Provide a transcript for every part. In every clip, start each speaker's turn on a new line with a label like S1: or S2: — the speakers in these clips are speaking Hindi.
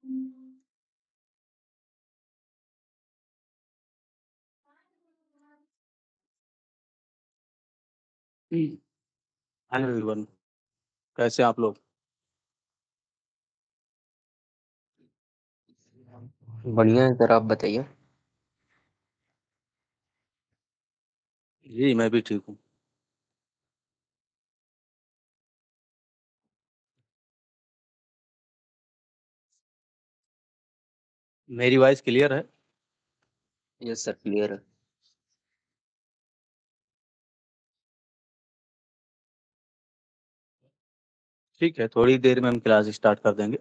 S1: हेलो एवरीवन, कैसे हैं आप लोग?
S2: बढ़िया है सर, आप बताइए।
S1: जी, मैं भी ठीक हूँ। मेरी वॉइस क्लियर है?
S2: यस सर, क्लियर है।
S1: ठीक है, थोड़ी देर में हम क्लास स्टार्ट कर देंगे।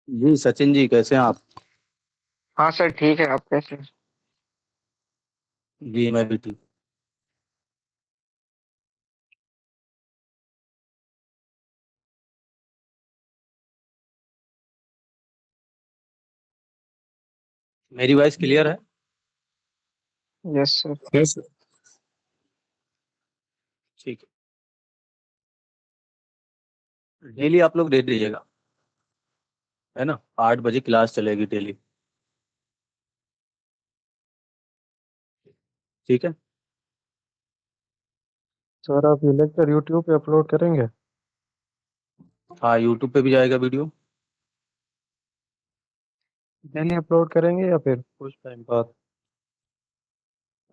S1: जी, सचिन जी कैसे हैं आप?
S3: हाँ सर, ठीक है। आप कैसे हैं?
S1: जी, मैं भी ठीक। मेरी वॉइस क्लियर है?
S3: Yes sir.
S1: Yes sir. ठीक है। डेली आप लोग रेडी रहिएगा, है ना? 8 बजे क्लास चलेगी डेली, ठीक है?
S4: सर आप ये लेक्चर यूट्यूब पे अपलोड करेंगे?
S1: हाँ, यूट्यूब पे भी जाएगा वीडियो।
S4: डेली अपलोड करेंगे या फिर कुछ टाइम बाद?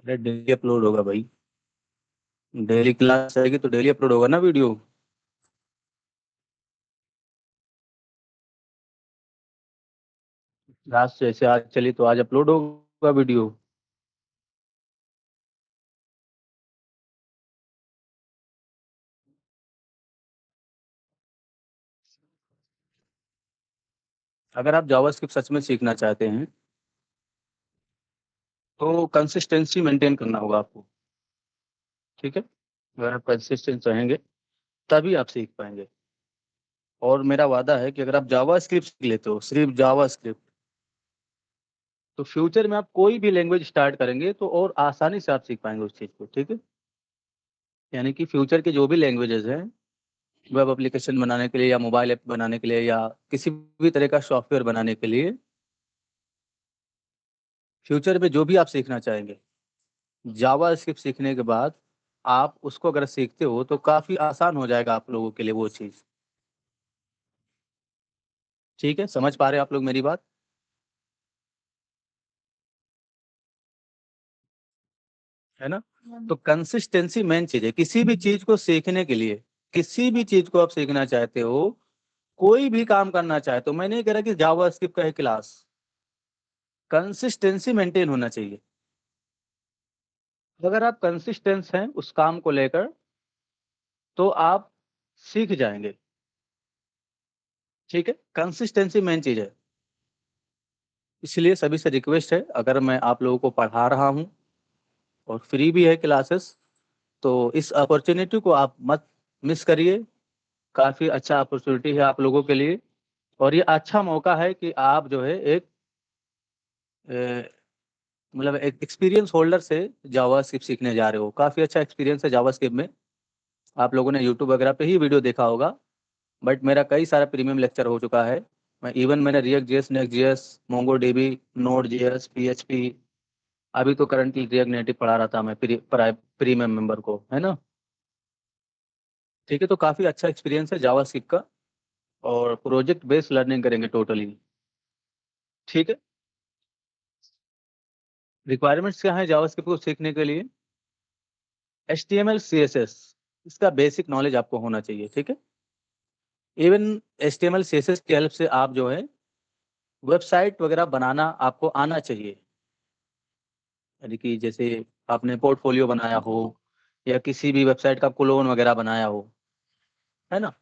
S1: अरे डेली अपलोड होगा भाई, डेली क्लास जाएगी तो डेली अपलोड होगा ना वीडियो। क्लास जैसे आज चली तो आज अपलोड होगा वीडियो। अगर आप जावास्क्रिप्ट सच में सीखना चाहते हैं तो कंसिस्टेंसी मेंटेन करना होगा आपको, ठीक है? अगर आप कंसिस्टेंट रहेंगे तभी आप सीख पाएंगे। और मेरा वादा है कि अगर आप जावास्क्रिप्ट सीख लेते हो, सिर्फ जावास्क्रिप्ट, तो फ्यूचर में आप कोई भी लैंग्वेज स्टार्ट करेंगे तो और आसानी से आप सीख पाएंगे उस चीज़ को, ठीक है? यानी कि फ्यूचर के जो भी लैंग्वेजेस हैं, वेब एप्लीकेशन बनाने के लिए या मोबाइल ऐप बनाने के लिए या किसी भी तरह का सॉफ्टवेयर बनाने के लिए, फ्यूचर में जो भी आप सीखना चाहेंगे, जावास्क्रिप्ट सीखने के बाद आप उसको अगर सीखते हो तो काफ़ी आसान हो जाएगा आप लोगों के लिए वो चीज़। ठीक है, समझ पा रहे हैं आप लोग मेरी बात? है ना? तो कंसिस्टेंसी मेन चीज़ है किसी भी चीज़ को सीखने के लिए। किसी भी चीज़ को आप सीखना चाहते हो, कोई भी काम करना चाहते हो, मैं नहीं कह रहा कि जावास्क्रिप्ट का है क्लास, कंसिस्टेंसी मेंटेन होना चाहिए। अगर आप कंसिस्टेंस हैं उस काम को लेकर तो आप सीख जाएँगे, ठीक है? कंसिस्टेंसी मेन चीज़ है। इसलिए सभी से रिक्वेस्ट है, अगर मैं आप लोगों को पढ़ा रहा हूँ और फ्री भी है क्लासेस, तो इस अपॉर्च्युनिटी को आप मत मिस करिए। काफ़ी अच्छा अपॉर्च्युनिटी है आप लोगों के लिए और ये अच्छा मौका है कि आप जो है एक अ, मतलब एक एक्सपीरियंस होल्डर से जावास्क्रिप्ट सीखने जा रहे हो। काफ़ी अच्छा एक्सपीरियंस है जावास्क्रिप्ट में। आप लोगों ने यूट्यूब वगैरह पे ही वीडियो देखा होगा, बट मेरा कई सारा प्रीमियम लेक्चर हो चुका है। मैंने react JS, next JS, MongoDB, node JS, PHP, अभी तो करंटली रिएक्ट नेटिव पढ़ा रहा था मैं प्रीमियम मेंबर को, है ना? ठीक है, तो काफ़ी अच्छा एक्सपीरियंस है जावास्क्रिप्ट का और प्रोजेक्ट बेस्ड लर्निंग करेंगे टोटली, ठीक है? रिक्वायरमेंट्स क्या है जावास्क्रिप्ट को सीखने के लिए? HTML CSS इसका बेसिक नॉलेज आपको होना चाहिए, ठीक है। इवन HTML CSS की हेल्प से आप जो है वेबसाइट वगैरह बनाना आपको आना चाहिए, यानी कि जैसे आपने पोर्टफोलियो बनाया हो या किसी भी वेबसाइट का क्लोन वगैरह बनाया हो, है ना।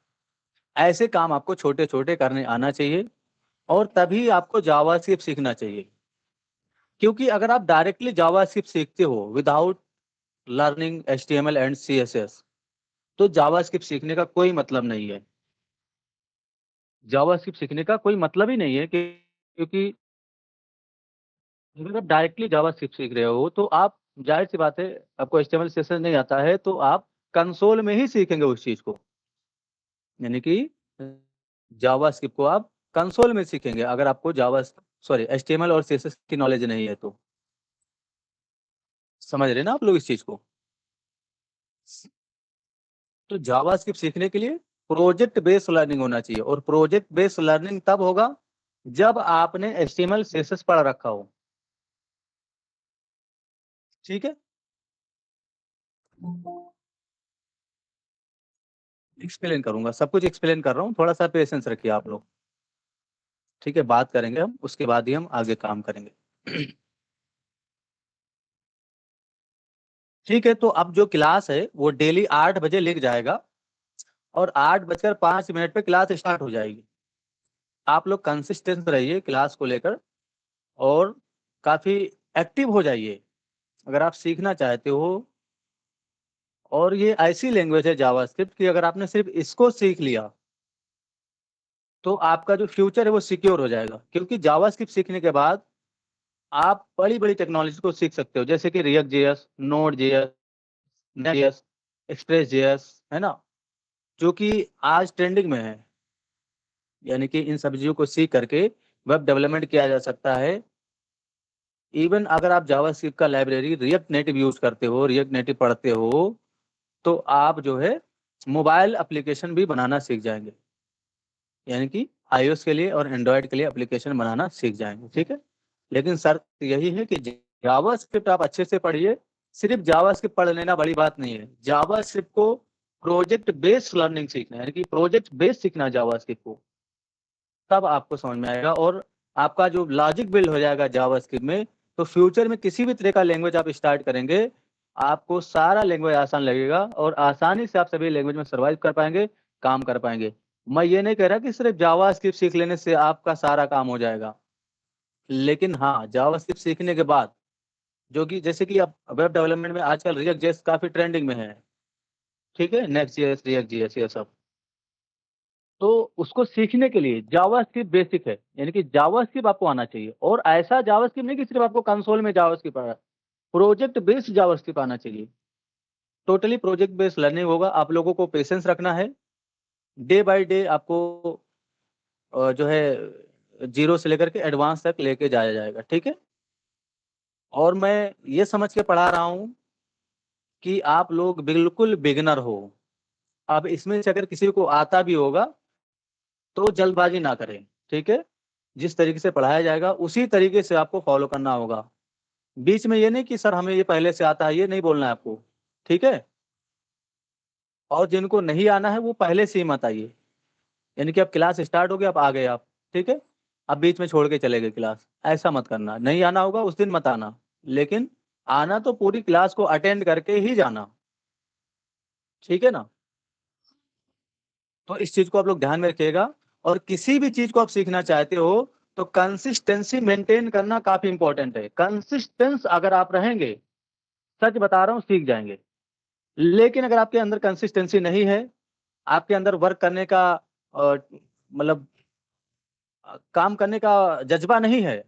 S1: ऐसे काम आपको छोटे छोटे करने आना चाहिए और तभी आपको जावास्क्रिप्ट सीखना चाहिए, क्योंकि अगर आप डायरेक्टली जावास्क्रिप्ट सीखते हो without learning HTML and CSS तो जावास्क्रिप्ट सीखने का कोई मतलब नहीं है। जावास्क्रिप्ट सीखने का कोई मतलब ही नहीं है क्योंकि अगर आप डायरेक्टली जावास्क्रिप्ट सीख रहे हो तो आप जाहिर सी बात है आपको HTML CSS नहीं आता है तो आप कंसोल में ही सीखेंगे उस चीज को, यानी कि जावास्क्रिप्ट को आप कंसोल में सीखेंगे अगर आपको HTML और CSS की नॉलेज नहीं है तो। समझ रहे ना आप लोग इस चीज को? तो जावास्क्रिप्ट सीखने के लिए प्रोजेक्ट बेस्ड लर्निंग होना चाहिए और प्रोजेक्ट बेस्ड लर्निंग तब होगा जब आपने HTML CSS पढ़ रखा हो, ठीक है। एक्सप्लेन करूंगा, सब कुछ एक्सप्लेन कर रहा हूँ, थोड़ा सा पेशेंस रखिए आप लोग, ठीक है। बात करेंगे हम, उसके बाद ही हम आगे काम करेंगे। ठीक है, तो अब जो क्लास है वो डेली 8 बजे लिख जाएगा और 8:05 पे क्लास स्टार्ट हो जाएगी। आप लोग कंसिस्टेंट रहिए क्लास को लेकर और काफी एक्टिव हो जाइए अगर आप सीखना चाहते हो। और ये ऐसी लैंग्वेज है जावास्क्रिप्ट कि अगर आपने सिर्फ इसको सीख लिया तो आपका जो फ्यूचर है वो सिक्योर हो जाएगा, क्योंकि जावास्क्रिप्ट सीखने के बाद आप बड़ी बड़ी टेक्नोलॉजी को सीख सकते हो, जैसे कि React JS, Node JS, next, Express JS, है ना, जो कि आज ट्रेंडिंग में है। यानी कि इन सभी चीजों को सीख करके वेब डेवलपमेंट किया जा सकता है। इवन अगर आप जावास्क्रिप्ट का लाइब्रेरी रिएक्ट नेटिव यूज करते हो, रिएक्ट नेटिव पढ़ते हो, तो आप जो है मोबाइल एप्लीकेशन भी बनाना सीख जाएंगे, यानी कि iOS के लिए और एंड्रॉयड के लिए एप्लीकेशन बनाना सीख जाएंगे, ठीक है। लेकिन शर्त यही है कि जावास्क्रिप्ट आप अच्छे से पढ़िए। सिर्फ जावास्क्रिप्ट पढ़ लेना बड़ी बात नहीं है, जावास्क्रिप्ट को प्रोजेक्ट बेस्ड लर्निंग सीखना है, यानी कि प्रोजेक्ट बेस्ड सीखना जावास्क्रिप्ट को, तब आपको समझ में आएगा और आपका जो लॉजिक बिल्ड हो जाएगा जावास्क्रिप्ट में, तो फ्यूचर में किसी भी तरह का लैंग्वेज आप स्टार्ट करेंगे आपको सारा लैंग्वेज आसान लगेगा और आसानी से आप सभी लैंग्वेज में सर्वाइव कर पाएंगे, काम कर पाएंगे। मैं ये नहीं कह रहा कि सिर्फ जावास्क्रिप्ट सीख लेने से आपका सारा काम हो जाएगा, लेकिन हाँ जावास्क्रिप्ट सीखने के बाद जो कि जैसे कि अब वेब डेवलपमेंट में आजकल रिएक्ट जेएस काफी ट्रेंडिंग में है, ठीक है, नेक्स्ट जेएस, रिएक्ट जेएस, ये सब। तो उसको सीखने के लिए जावास्क्रिप्ट बेसिक है, यानी कि जावास्क्रिप्ट आपको आना चाहिए और ऐसा जावास्क्रिप्ट नहीं कि सिर्फ आपको कंसोल में जावास्क्रिप्ट आना, प्रोजेक्ट बेस्ड जावास्क्रिप्ट आना चाहिए। टोटली प्रोजेक्ट बेस्ड लर्निंग होगा। आप लोगों को पेशेंस रखना है, डे बाय डे आपको जो है 0 से लेकर के एडवांस तक लेके जाया जाएगा, ठीक है। और मैं ये समझ के पढ़ा रहा हूँ कि आप लोग बिल्कुल बिगिनर हो। अब इसमें से अगर किसी को आता भी होगा तो जल्दबाजी ना करें, ठीक है। जिस तरीके से पढ़ाया जाएगा उसी तरीके से आपको फॉलो करना होगा। बीच में ये नहीं कि सर हमें ये पहले से आता है, ये नहीं बोलना है आपको, ठीक है। और जिनको नहीं आना है वो पहले से ही मत आइए, यानी कि अब क्लास स्टार्ट हो गई, अब आ गए आप, ठीक है। अब बीच में छोड़ के चले गए क्लास, ऐसा मत करना। नहीं आना होगा उस दिन मत आना, लेकिन आना तो पूरी क्लास को अटेंड करके ही जाना, ठीक है ना। तो इस चीज को आप लोग ध्यान में रखिएगा। और किसी भी चीज को आप सीखना चाहते हो तो कंसिस्टेंसी मेंटेन करना काफी इंपॉर्टेंट है। कंसिस्टेंस अगर आप रहेंगे, सच बता रहा हूँ, सीख जाएंगे। लेकिन अगर आपके अंदर कंसिस्टेंसी नहीं है, आपके अंदर वर्क करने का मतलब काम करने का जज्बा नहीं है,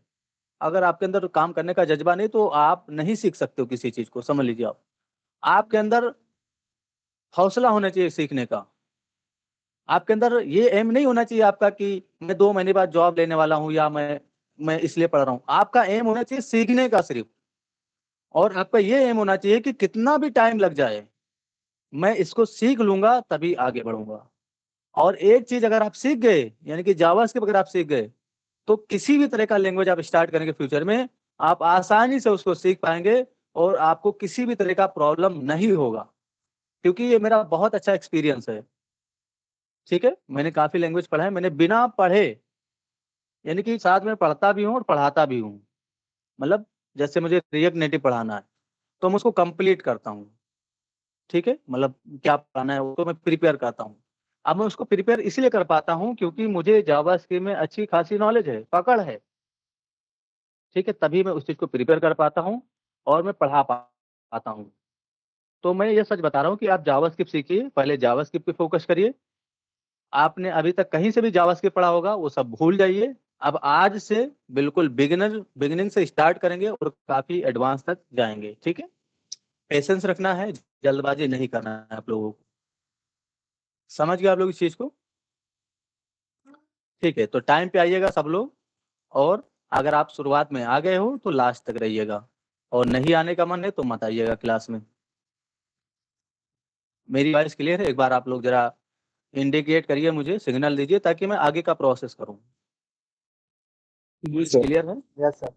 S1: अगर आपके अंदर काम करने का जज्बा नहीं तो आप नहीं सीख सकते हो किसी चीज को, समझ लीजिए। आप आपके अंदर हौसला होना चाहिए सीखने का। आपके अंदर ये एम नहीं होना चाहिए आपका कि मैं 2 महीने बाद जॉब लेने वाला हूँ या मैं इसलिए पढ़ रहा हूँ। आपका एम होना चाहिए सीखने का सिर्फ, और आपका ये एम होना चाहिए कि कितना भी टाइम लग जाए मैं इसको सीख लूंगा तभी आगे बढ़ूंगा। और एक चीज अगर आप सीख गए, यानी कि जावास्क्रिप्ट अगर आप सीख गए, तो किसी भी तरह का लैंग्वेज आप स्टार्ट करेंगे फ्यूचर में आप आसानी से उसको सीख पाएंगे और आपको किसी भी तरह का प्रॉब्लम नहीं होगा, क्योंकि ये मेरा बहुत अच्छा एक्सपीरियंस है। ठीक है, मैंने काफी लैंग्वेज पढ़ा है, मैंने बिना पढ़े, यानी कि साथ में पढ़ता भी हूँ और पढ़ाता भी हूँ। मतलब जैसे मुझे रिएक्ट नेटिव पढ़ाना है तो मैं उसको कंप्लीट करता हूँ। ठीक है, मतलब क्या पढ़ाना है वो तो मैं प्रिपेयर करता हूँ। अब मैं उसको प्रिपेयर इसलिए कर पाता हूँ क्योंकि मुझे जावास्क्रिप्ट में अच्छी खासी नॉलेज है, पकड़ है। ठीक है, तभी मैं उस चीज़ को प्रिपेयर कर पाता हूँ और मैं पढ़ा पाता हूँ। तो मैं ये सच बता रहा हूँ कि आप जावास्क्रिप्ट सीखिए, पहले जावास्क्रिप्ट पे फोकस करिए। आपने अभी तक कहीं से भी जावास्क्रिप्ट पढ़ा होगा वो सब भूल जाइए। अब आज से बिल्कुल बिगिनिंग से स्टार्ट करेंगे और काफ़ी एडवांस तक जाएँगे। ठीक है? पेशेंस रखना है, जल्दबाज़ी नहीं करना है आप लोगों को। समझ गए आप लोग इस चीज़ को? ठीक है, तो टाइम पे आइएगा सब लोग, और अगर आप शुरुआत में आ गए हो तो लास्ट तक रहिएगा, और नहीं आने का मन है तो मत आइएगा क्लास में। मेरी वॉइस क्लियर है? एक बार आप लोग ज़रा इंडिकेट करिए, मुझे सिग्नल दीजिए ताकि मैं आगे का प्रोसेस करूँ।
S5: जी सर।
S1: क्लियर है?
S5: यस सर,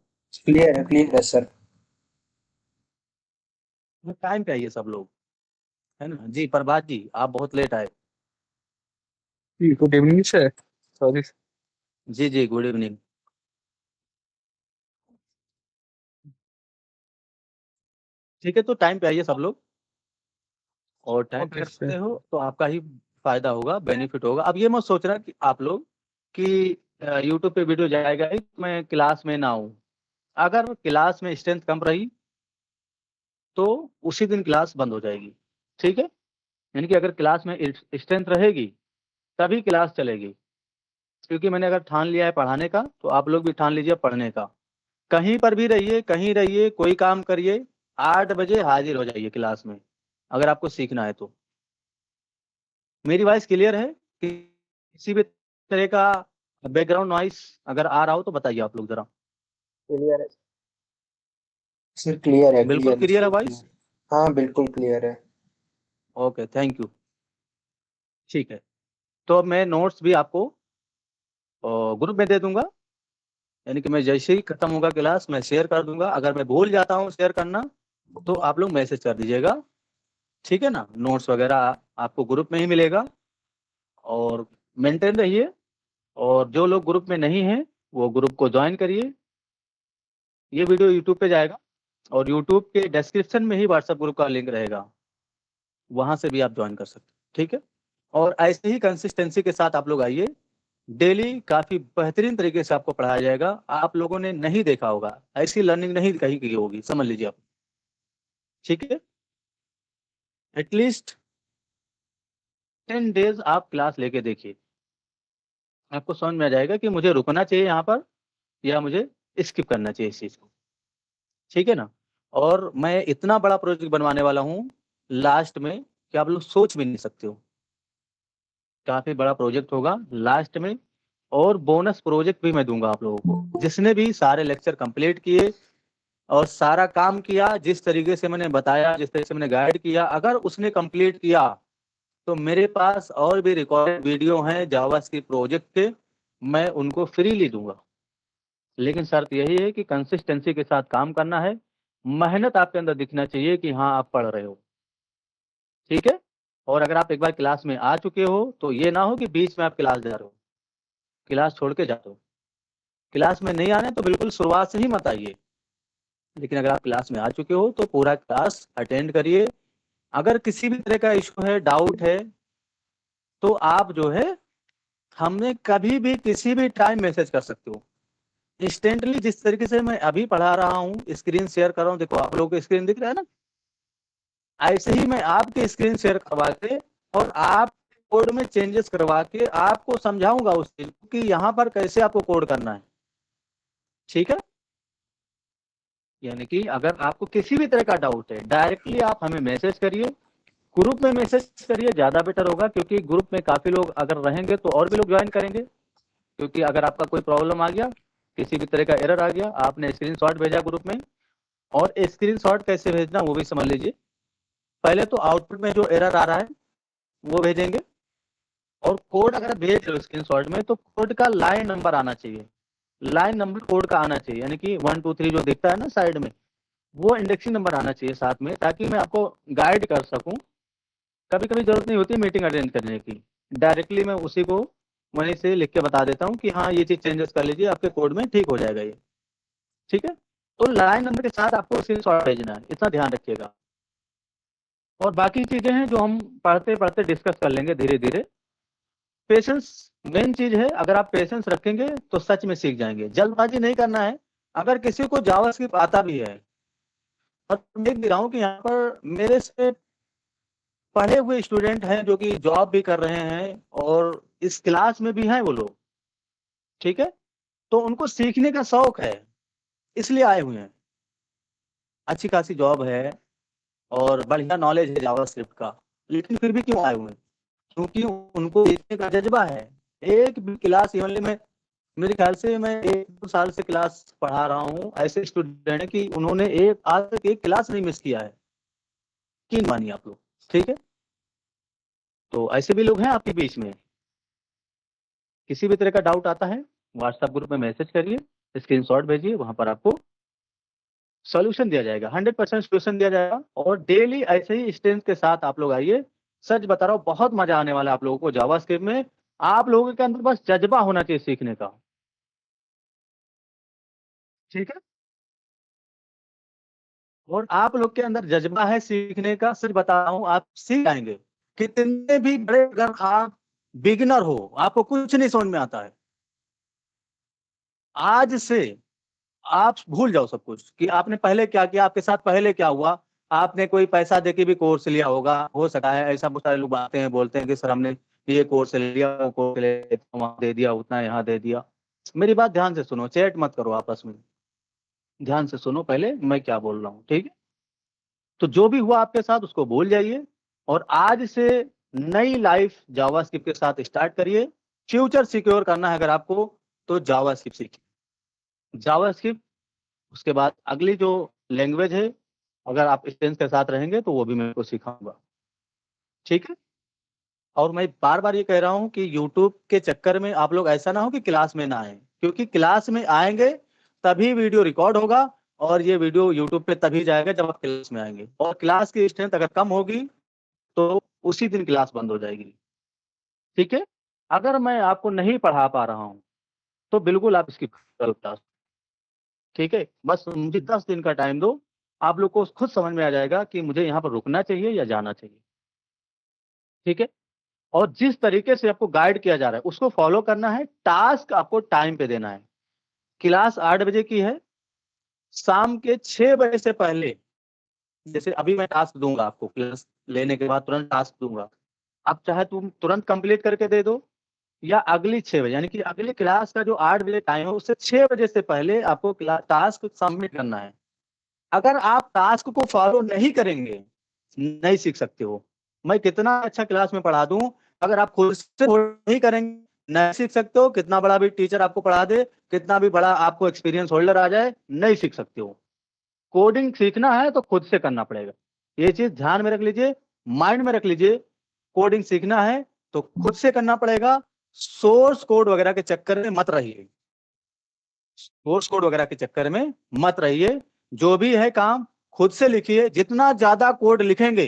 S5: क्लियर है सर।
S1: टाइम पे आइए सब लोग, है ना? जी प्रभात जी, आप बहुत लेट आए।
S5: Good evening sir. सॉरी।
S1: जी, गुड इवनिंग। ठीक है, तो टाइम पे आइए सब लोग, और टाइम पे
S5: ओके
S1: अगर
S5: सर।
S1: आते हो तो आपका ही फ़ायदा होगा, बेनिफिट होगा। अब ये मत सोचना कि आप लोग कि यूट्यूब पे वीडियो जाएगा ही तो मैं क्लास में ना आऊँ। अगर क्लास में स्ट्रेंथ कम रही तो उसी दिन क्लास बंद हो जाएगी। ठीक है? यानी कि अगर क्लास में स्ट्रेंथ रहेगी तभी क्लास चलेगी। क्योंकि मैंने अगर ठान लिया है पढ़ाने का तो आप लोग भी ठान लीजिए पढ़ने का। कहीं पर भी रहिए, कहीं रहिए, कोई काम करिए, 8 बजे हाजिर हो जाइए क्लास में, अगर आपको सीखना है तो। मेरी वॉइस क्लियर है? किसी भी तरह का बैकग्राउंड नॉइस अगर आ रहा हो तो बताइए आप लोग ज़रा।
S5: क्लियर है सर, क्लियर है,
S1: बिल्कुल
S5: क्लियर
S1: क्लियर है
S5: है।
S1: वॉइस?
S5: हाँ बिल्कुल क्लियर है।
S1: Okay, thank you. ठीक है, तो अब मैं नोट्स भी आपको ग्रुप में दे दूँगा। यानी कि मैं जैसे ही खत्म होगा क्लास मैं शेयर कर दूँगा। अगर मैं भूल जाता हूँ शेयर करना तो आप लोग मैसेज कर दीजिएगा। ठीक है ना? नोट्स वगैरह आपको ग्रुप में ही मिलेगा, और मेंटेन रहिए। और जो लोग ग्रुप में नहीं हैं वो ग्रुप को जॉइन करिए। ये वीडियो यूट्यूब पे जाएगा और यूट्यूब के डिस्क्रिप्शन में ही व्हाट्सएप ग्रुप का लिंक रहेगा, वहाँ से भी आप जॉइन कर सकते हैं। ठीक है? और ऐसे ही कंसिस्टेंसी के साथ आप लोग आइए, डेली काफ़ी बेहतरीन तरीके से आपको पढ़ाया जाएगा। आप लोगों ने नहीं देखा होगा, ऐसी लर्निंग नहीं कहीं की होगी, समझ लीजिए आप। ठीक है? एटलीस्ट 10 डेज़ आप क्लास लेके देखिए, आपको समझ में आ जाएगा कि मुझे रुकना चाहिए यहाँ पर या मुझे स्किप करना चाहिए इस चीज़ को। ठीक है ना? और मैं इतना बड़ा प्रोजेक्ट बनवाने वाला हूँ लास्ट में कि आप लोग सोच भी नहीं सकते हो। काफ़ी बड़ा प्रोजेक्ट होगा लास्ट में, और बोनस प्रोजेक्ट भी मैं दूँगा आप लोगों को। जिसने भी सारे लेक्चर कंप्लीट किए और सारा काम किया जिस तरीके से मैंने बताया, जिस तरीके से मैंने गाइड किया, अगर उसने कंप्लीट किया तो मेरे पास और भी रिकॉर्डेड वीडियो हैं जावास्क्रिप्ट प्रोजेक्ट के, मैं उनको फ्रीली दूँगा। लेकिन शर्त यही है कि कंसिस्टेंसी के साथ काम करना है, मेहनत आपके अंदर दिखना चाहिए कि हाँ, आप पढ़ रहे हो। ठीक है? और अगर आप एक बार क्लास में आ चुके हो तो ये ना हो कि बीच में आप क्लास जा रहे हो, क्लास छोड़ के जाते हो। क्लास में नहीं आना है तो बिल्कुल शुरुआत से ही मत आइए। लेकिन अगर आप क्लास में आ चुके हो तो पूरा क्लास अटेंड करिए। अगर किसी भी तरह का इश्यू है, डाउट है, तो आप जो है हमें कभी भी किसी भी टाइम मैसेज कर सकते हो। इंस्टेंटली जिस तरीके से मैं अभी पढ़ा रहा हूँ, स्क्रीन शेयर कर रहा हूँ, देखो आप लोगों को स्क्रीन दिख रहा है ना? ऐसे ही मैं आपकी स्क्रीन शेयर करवा के और आप कोड में चेंजेस करवा के आपको समझाऊंगा उस चीज को कि यहाँ पर कैसे आपको कोड करना है। ठीक है? यानी कि अगर आपको किसी भी तरह का डाउट है डायरेक्टली आप हमें मैसेज करिए, ग्रुप में मैसेज करिए, ज़्यादा बेटर होगा, क्योंकि ग्रुप में काफ़ी लोग अगर रहेंगे तो और भी लोग ज्वाइन करेंगे। क्योंकि अगर आपका कोई प्रॉब्लम आ गया, किसी भी तरह का एरर आ गया, आपने स्क्रीनशॉट भेजा ग्रुप में, और स्क्रीनशॉट कैसे भेजना वो भी समझ लीजिए। पहले तो आउटपुट में जो एरर आ रहा है वो भेजेंगे, और कोड अगर भेज रहे हो स्क्रीनशॉट में तो कोड का लाइन नंबर आना चाहिए। लाइन नंबर कोड का आना चाहिए, यानी कि 1 2 3 जो दिखता है ना साइड में, वो इंडेक्सिंग नंबर आना चाहिए साथ में, ताकि मैं आपको गाइड कर सकूं। कभी कभी जरूरत नहीं होती मीटिंग अटेंड करने की, डायरेक्टली मैं उसी को वहीं से लिख के बता देता हूँ कि हाँ ये चीज चेंजेस कर लीजिए, आपके कोड में ठीक हो जाएगा ये। ठीक है, तो लाइन नंबर के साथ आपको स्क्रीनशॉट भेजना है, इतना ध्यान रखिएगा। और बाकी चीजें हैं जो हम पढ़ते पढ़ते डिस्कस कर लेंगे धीरे धीरे। पेशेंस मेन चीज है, अगर आप पेशेंस रखेंगे तो सच में सीख जाएंगे। जल्दबाजी नहीं करना है। अगर किसी को जावास्क्रिप्ट आता भी है, और देख भी रहा हूँ कि यहाँ पर मेरे से पढ़े हुए स्टूडेंट हैं जो कि जॉब भी कर रहे हैं और इस क्लास में भी हैं वो लोग, ठीक है, तो उनको सीखने का शौक है, इसलिए आए हुए हैं। अच्छी खासी जॉब है और बढ़िया नॉलेज है जावास्क्रिप्ट का, लेकिन फिर भी क्यों आए हुए हैं? क्योंकि उनको सीखने का जज्बा है। एक भी क्लास इवनली में मेरे ख्याल से मैं 1-2 साल से क्लास पढ़ा रहा हूँ, ऐसे स्टूडेंट है कि उन्होंने आज तक एक क्लास नहीं मिस किया है। यकीन मानिए आप लोग, ठीक है। तो ऐसे भी लोग हैं आपके बीच में। किसी भी तरह का डाउट आता है व्हाट्सएप ग्रुप में मैसेज करिए, स्क्रीनशॉट भेजिए, वहां पर आपको सॉल्यूशन दिया जाएगा, 100% सॉल्यूशन दिया जाएगा। और डेली ऐसे ही स्ट्रेंथ के साथ आप लोग आइए। सच बता रहा हूँ, बहुत मजा आने वाला है आप लोगों को जावास्क्रिप्ट में। आप लोगों के अंदर बस जज्बा होना चाहिए सीखने का, ठीक है। और आप लोग के अंदर जज्बा है सीखने का, सच बता रहा हूँ, आप सीख जाएंगे। कितने भी बड़े, अगर आप बिगिनर हो, आपको कुछ नहीं समझ में आता है, आज से आप भूल जाओ सब कुछ कि आपने पहले क्या किया, आपके साथ पहले क्या हुआ। आपने कोई पैसा देके भी कोर्स लिया होगा, हो सकता है। ऐसा बहुत सारे लोग आते हैं, बोलते हैं कि सर हमने ये कोर्स ले लिया, वो कोर्स ले लिया, वहां दे दिया, उतना यहाँ दे दिया। मेरी बात ध्यान से सुनो, चैट मत करो आपस में, ध्यान से सुनो पहले मैं क्या बोल रहा हूँ, ठीक है। तो जो भी हुआ आपके साथ उसको भूल जाइए और आज से नई लाइफ जावास्क्रिप्ट के साथ स्टार्ट करिए। फ्यूचर सिक्योर करना है अगर आपको, तो जावास्क्रिप्ट सीखिए। जावास्क्रिप्ट, उसके बाद अगली जो लैंग्वेज है, अगर आप स्ट्रेंथ के साथ रहेंगे तो वो भी मैं आपको सिखाऊंगा, ठीक है। और मैं बार बार ये कह रहा हूँ कि यूट्यूब के चक्कर में आप लोग ऐसा ना हो कि क्लास में ना आए, क्योंकि क्लास में आएंगे तभी वीडियो रिकॉर्ड होगा और ये वीडियो यूट्यूब पे तभी जाएगा जब आप क्लास में आएंगे। और क्लास की स्ट्रेंथ अगर कम होगी तो उसी दिन क्लास बंद हो जाएगी, ठीक है। अगर मैं आपको नहीं पढ़ा पा रहा हूँ तो बिल्कुल आप इसकी क्लास, ठीक है। बस मुझे 10 दिन का टाइम दो, आप लोग को खुद समझ में आ जाएगा कि मुझे यहाँ पर रुकना चाहिए या जाना चाहिए, ठीक है। और जिस तरीके से आपको गाइड किया जा रहा है उसको फॉलो करना है। टास्क आपको टाइम पे देना है। क्लास 8 बजे की है, शाम के 6 बजे से पहले, जैसे अभी मैं टास्क दूंगा आपको, क्लास लेने के बाद तुरंत टास्क दूंगा, आप चाहे तुम तुरंत कंप्लीट करके दे दो, या अगली 6 बजे, यानी कि अगली क्लास का जो 8 बजे टाइम है उससे 6 बजे से पहले आपको टास्क सबमिट करना है। अगर आप टास्क को फॉलो नहीं करेंगे, नहीं सीख सकते हो। मैं कितना अच्छा क्लास में पढ़ा दूं, अगर आप खुद से नहीं करेंगे नहीं सीख सकते हो। कितना बड़ा भी टीचर आपको पढ़ा दे, कितना भी बड़ा आपको एक्सपीरियंस होल्डर आ जाए, नहीं सीख सकते हो। कोडिंग सीखना है तो खुद से करना पड़ेगा, ये चीज ध्यान में रख लीजिए, माइंड में रख लीजिए। कोडिंग सीखना है तो खुद से करना पड़ेगा। सोर्स कोड वगैरह के चक्कर में मत रहिए, सोर्स कोड वगैरह के चक्कर में मत रहिए। जो भी है काम खुद से लिखिए। जितना ज्यादा कोड लिखेंगे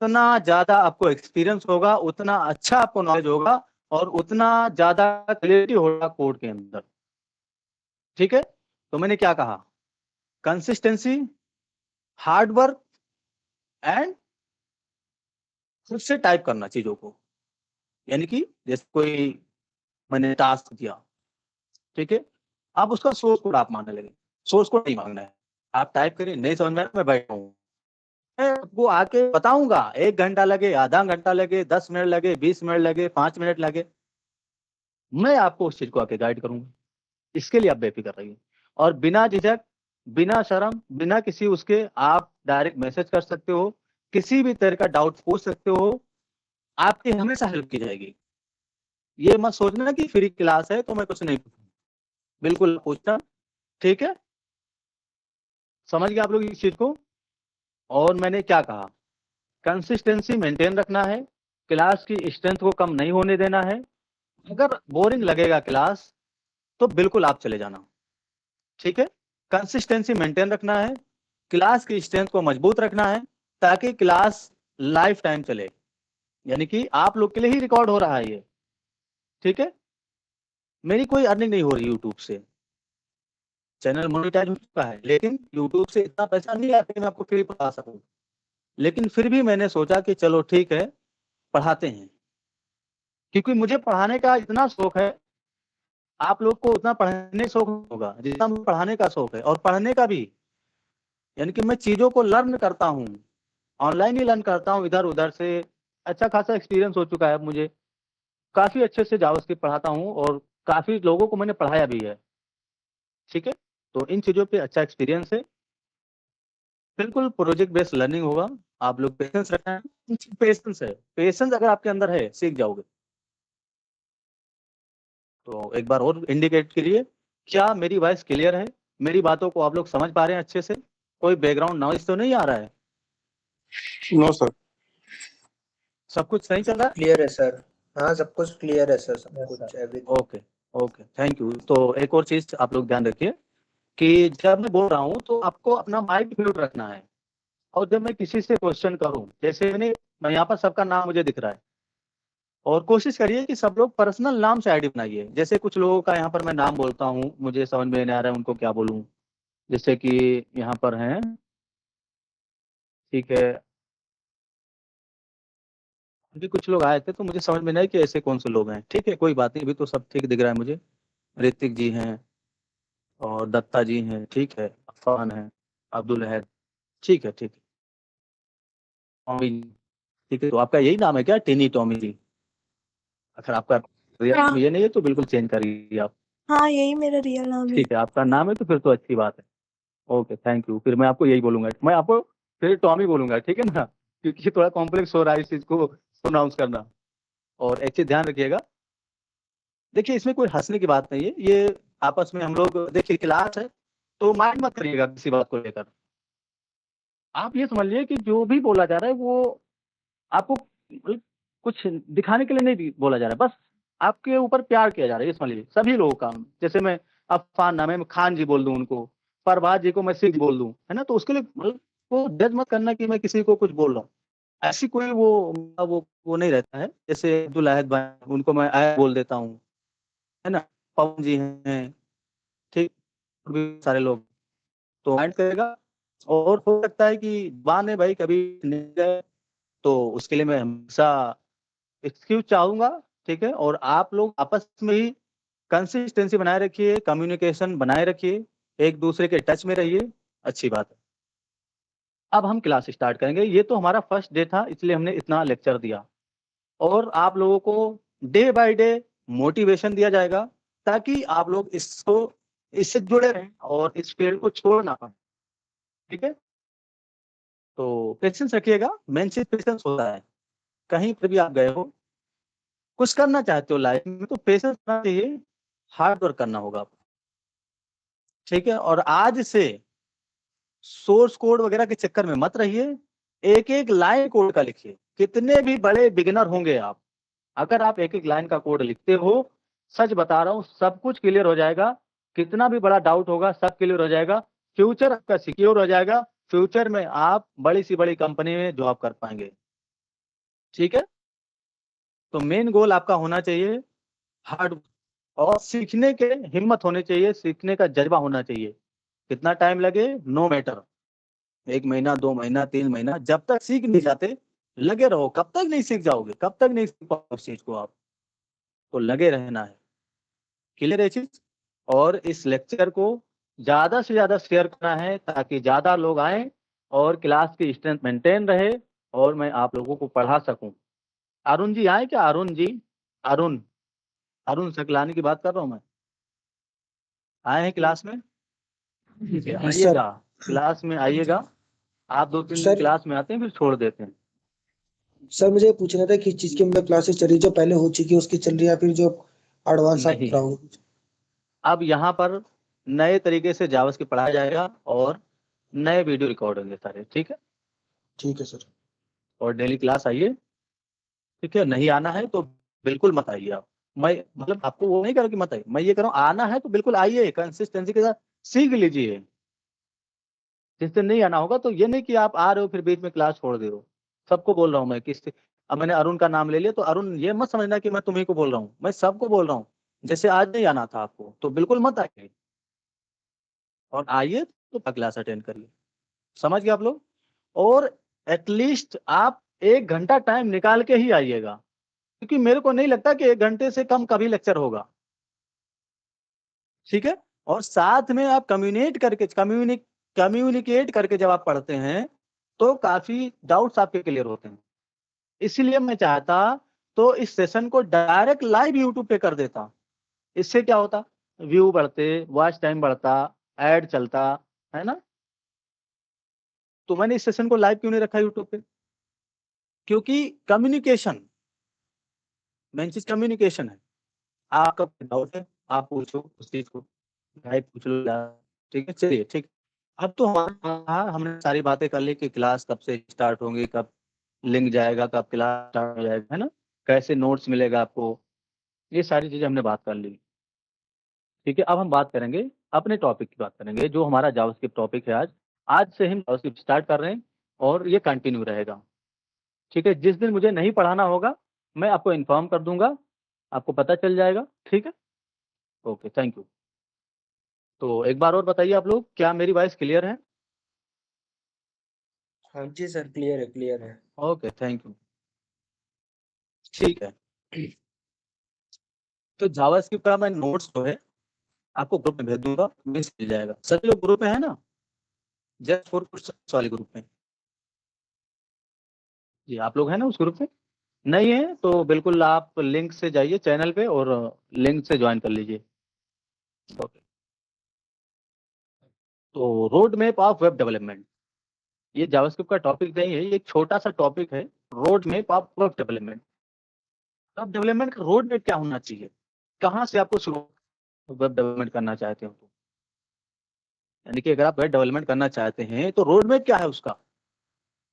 S1: उतना ज्यादा आपको एक्सपीरियंस होगा, उतना अच्छा आपको नॉलेज होगा और उतना ज्यादा क्लैरिटी होगा कोड के अंदर, ठीक है। तो मैंने क्या कहा, कंसिस्टेंसी, हार्ड वर्क एंड खुद से टाइप करना चीजों को। यानी कि जैसे कोई मैंने टास्क दिया, ठीक है, आप उसका सोर्स कोड आप मांगने लगे, सोर्स कोड नहीं मांगना है। आप टाइप करिए, नहीं समझ में आया मैं बैठा हूँ, मैं आपको आके बताऊंगा। 1 घंटा लगे, आधा घंटा लगे, 10 मिनट लगे, 20 मिनट लगे, 5 मिनट लगे, मैं आपको उस चीज को आके गाइड करूंगा। इसके लिए आप बेफिक्र रहिए और बिना झिझक, बिना शर्म, बिना किसी उसके, आप डायरेक्ट मैसेज कर सकते हो, किसी भी तरह का डाउट पूछ सकते हो, आपकी हमेशा हेल्प की जाएगी। ये मत सोचना कि फ्री क्लास है तो मैं कुछ नहीं पूछूंगा, बिल्कुल पूछना, ठीक है। समझ गए आप लोग इस चीज को। और मैंने क्या कहा, कंसिस्टेंसी मेंटेन रखना है, क्लास की स्ट्रेंथ को कम नहीं होने देना है। अगर बोरिंग लगेगा क्लास तो बिल्कुल आप चले जाना। ठीक है, कंसिस्टेंसी मेंटेन रखना है, क्लास की स्ट्रेंथ को मजबूत रखना है ताकि क्लास लाइफ टाइम चले, यानी कि आप लोग के लिए ही रिकॉर्ड हो रहा है ये। ठीक है, मेरी कोई अर्निंग नहीं हो रही यूट्यूब से, चैनल मोनेटाइज हो चुका है, लेकिन यूट्यूब से इतना पैसा नहीं आता कि मैं आपको फ्री पढ़ा सकूं। लेकिन फिर भी मैंने सोचा कि चलो ठीक है, पढ़ाते हैं, क्योंकि मुझे पढ़ाने का इतना शौक है, आप लोग को उतना पढ़ने का शौक होगा जितना मुझे पढ़ाने का शौक है, और पढ़ने का भी, यानी कि मैं चीजों को लर्न करता हूँ, ऑनलाइन ही लर्न करता हूँ इधर उधर से। अच्छा खासा एक्सपीरियंस हो चुका है मुझे, काफी अच्छे से जावास्क्रिप्ट पढ़ाता हूँ और काफी लोगों को मैंने पढ़ाया भी है। ठीक है, तो इन चीजों पे अच्छा एक्सपीरियंस है, बिल्कुल प्रोजेक्ट बेस्ड लर्निंग होगा। आप लोग पेशेंस रखना है, पेशेंस है, पेशेंस अगर आपके अंदर है सीख जाओगे। तो एक बार और इंडिकेट करिए, क्या मेरी वॉइस क्लियर है, मेरी बातों को आप लोग समझ पा रहे हैं अच्छे से, कोई बैकग्राउंड नॉइज तो नहीं आ रहा है,
S5: नो सर,
S1: सब कुछ सही चल रहा है?
S5: क्लियर है सर। हाँ सब कुछ क्लियर है सर, सब कुछ everything.
S1: Okay okay, thank you. तो एक और चीज आप लोग ध्यान रखिए कि जब मैं बोल रहा हूँ तो आपको अपना माइक म्यूट रखना है, और जब मैं किसी से क्वेश्चन करूँ, जैसे मैं यहाँ पर सबका नाम मुझे दिख रहा है, और कोशिश करिए कि सब लोग पर्सनल नाम से आईडी बनाइए। जैसे कुछ लोगों का यहाँ पर मैं नाम बोलता हूँ, मुझे समझ में नहीं आ रहा है उनको क्या बोलूँ, जैसे कि यहाँ पर हैं, ठीक है, अभी कुछ लोग आए थे तो मुझे समझ में नहीं कि ऐसे कौन से लोग हैं। ठीक है, कोई बात नहीं, अभी तो सब ठीक दिख रहा है मुझे। ऋतिक जी हैं और दत्ता जी हैं, ठीक है, अफान है, अब्दुल है, ठीक है ठीक है, टॉमी जी, ठीक है। तो आपका यही नाम है क्या, टिनी टॉमी जी? अगर आपका रियल नाम ये नहीं है तो बिल्कुल चेंज करिए आप।
S6: हाँ यही मेरा रियल नाम है।
S1: ठीक है, आपका नाम है तो फिर तो अच्छी बात है। Okay, thank you. फिर मैं आपको यही बोलूंगा, मैं आपको फिर टॉमी बोलूंगा, ठीक है ना, क्योंकि थोड़ा कॉम्प्लेक्स हो रहा है इस चीज को प्रोनाउंस करना। और एक चीज ध्यान रखिएगा, देखिए इसमें कोई हंसने की बात नहीं है, ये आपस में हम लोग, देखिए क्लास है तो माइंड मत करिएगा किसी बात को लेकर। आप ये समझ लीजिए कि जो भी बोला जा रहा है वो आपको मतलब कुछ दिखाने के लिए नहीं बोला जा रहा है, बस आपके ऊपर प्यार किया जा रहा है, ये समझ लीजिए सभी लोगों का। जैसे मैं अफान नाम है, मैं खान जी बोल दूं उनको, परभाज जी को मैं सिंह बोल दूं, है ना, तो उसके लिए मतलब वो जज मत करना कि मैं किसी को कुछ बोल रहा हूँ। ऐसी कोई वो नहीं रहता है। जैसे अब्दुल अहद भाई, उनको मैं आयत बोल देता हूँ, है ना, पवन जी हैं, ठीक, और भी सारे लोग, तो माइंड करेगा। और हो सकता है कि जुबान है भाई कभी नहीं गए, तो उसके लिए मैं हमेशा एक्सक्यूज चाहूंगा। ठीक है, और आप लोग आपस में ही कंसिस्टेंसी बनाए रखिए, कम्युनिकेशन बनाए रखिए, एक दूसरे के टच में रहिए, अच्छी बात है। अब हम क्लास स्टार्ट करेंगे। ये तो हमारा फर्स्ट डे था, इसलिए हमने इतना लेक्चर दिया, और आप लोगों को डे बाय डे मोटिवेशन दिया जाएगा ताकि आप लोग इससे जुड़े रहें और इस फील्ड को छोड़ ना पाए। ठीक है, तो पेशेंस रखिएगा, मेन चीज पेशेंस होता है। कहीं पर भी आप गए हो, कुछ करना चाहते हो लाइफ में, तो पेशेंस होना चाहिए, हार्ड वर्क करना होगा आपको। ठीक है, और आज से सोर्स कोड वगैरह के चक्कर में मत रहिए, एक एक लाइन कोड का लिखिए। कितने भी बड़े बिगिनर होंगे आप, अगर आप एक एक लाइन का कोड लिखते हो, सच बता रहा हूँ, सब कुछ क्लियर हो जाएगा। कितना भी बड़ा डाउट होगा सब क्लियर हो जाएगा, फ्यूचर आपका सिक्योर हो जाएगा, फ्यूचर में आप बड़ी सी बड़ी कंपनी में जॉब कर पाएंगे। ठीक है, तो मेन गोल आपका होना चाहिए हार्ड, और सीखने के हिम्मत होनी चाहिए, सीखने का जज्बा होना चाहिए। कितना टाइम लगे नो मैटर, 1 महीना 2 महीना 3 महीना, जब तक सीख नहीं जाते लगे रहो। कब तक नहीं सीख जाओगे, कब तक नहीं सीख पाओगे उस चीज को आप, तो लगे रहना है। क्लियर है चीज? और इस लेक्चर को ज्यादा से ज्यादा शेयर करना है ताकि ज्यादा लोग आए और क्लास की स्ट्रेंथ मेंटेन रहे और मैं आप लोगों को पढ़ा सकूं। अरुण जी आए क्या, अरुण जी, अरुण अरुण सकलानी की बात कर रहा हूं मैं, आए हैं क्लास में? ठीक है, आइएगा क्लास में, आइएगा। आप 2-3 दिन
S5: सर।
S1: क्लास में आते हैं फिर छोड़ देते हैं।
S5: सर मुझे पूछना था किस चीज की मतलब क्लासेस चल रही, जो पहले हो चुकी है उसकी चल रही है या फिर जो एडवांस आप
S1: नहीं,
S5: कराओगे?
S1: अब यहाँ पर नए तरीके से जावास्क्रिप्ट पढ़ाया जाएगा और नए वीडियो रिकॉर्ड होंगे सारे। ठीक है,
S5: ठीक है सर।
S1: और डेली क्लास आइए। ठीक है, नहीं आना है तो बिल्कुल मत आइए आप, मैं मतलब आपको वो नहीं कर कि मत आइए, मैं ये कह रहा हूँ आना है तो बिल्कुल आइए, कंसिस्टेंसी के साथ सीख लीजिए। जिस दिन नहीं आना होगा तो ये नहीं कि आप आ रहे हो फिर बीच में क्लास छोड़ दे रहे हो। सबको बोल रहा हूँ मैं, किस अब मैंने अरुण का नाम ले लिया तो अरुण ये मत समझना कि मैं तुम्ही को बोल रहा हूँ, मैं सबको बोल रहा हूँ। जैसे आज नहीं आना था आपको तो बिल्कुल मत आइए, और आइए तो क्लास अटेंड करिए। समझ गए आप लोग? और एटलीस्ट आप 1 घंटा टाइम निकाल के ही आइएगा, क्योंकि मेरे को नहीं लगता कि 1 घंटे से कम कभी लेक्चर होगा। ठीक है? और साथ में आप कम्युनिकेट करके जब आप पढ़ते हैं तो काफी डाउट्स आपके क्लियर होते हैं। इसलिए मैं चाहता तो इस सेशन को डायरेक्ट लाइव यूट्यूब पे कर देता। इससे क्या होता, व्यू बढ़ते, वॉच टाइम बढ़ता, ऐड चलता, है ना? तो मैंने इस सेशन को लाइव क्यों नहीं रखा यूट्यूब पे? क्योंकि कम्युनिकेशन, मेन चीज कम्युनिकेशन है। आपका डाउट है आप पूछो उस चीज को, लाइव पूछ लो। ठीक है, चलिए ठीक। अब तो हमने सारी बातें कर ली कि क्लास कब से स्टार्ट होंगी, कब लिंक जाएगा, कब क्लास स्टार्ट हो जाएगा, है ना? कैसे नोट्स मिलेगा आपको, ये सारी चीजें हमने बात कर ली। ठीक है, अब हम बात करेंगे अपने टॉपिक की, बात करेंगे जो हमारा जावास्क्रिप्ट टॉपिक है। आज से हम जावास्क्रिप्ट स्टार्ट कर रहे हैं और ये कंटिन्यू रहेगा। ठीक है, जिस दिन मुझे नहीं पढ़ाना होगा मैं आपको इन्फॉर्म कर दूंगा, आपको पता चल जाएगा। ठीक है, ओके, थैंक यू। तो एक बार और बताइए आप लोग, क्या मेरी वॉइस क्लियर है?
S5: हाँ जी सर, क्लियर है, क्लियर है।
S1: Okay, thank you. ठीक है, तो जावास्क्रिप्ट का मैं नोट्स जो है आपको ग्रुप में भेज दूंगा, मिल जाएगा। सभी लोग ग्रुप में है ना? जस्ट फॉर वाले ग्रुप में जी, आप लोग हैं ना उस ग्रुप में? नहीं है तो बिल्कुल आप लिंक से जाइए चैनल पे और लिंक से ज्वाइन कर लीजिए। ओके, तो road map of web development, ये जावास्क्रिप्ट का टॉपिक नहीं है, ये एक छोटा सा टॉपिक है। Road map of web development. Web development का रोड मैप क्या होना चाहिए, कहाँ से आपको शुरू वेब डेवलपमेंट करना चाहते हो तो, यानी कि अगर आप वेब डेवलपमेंट करना चाहते हैं तो रोड मैप क्या है उसका,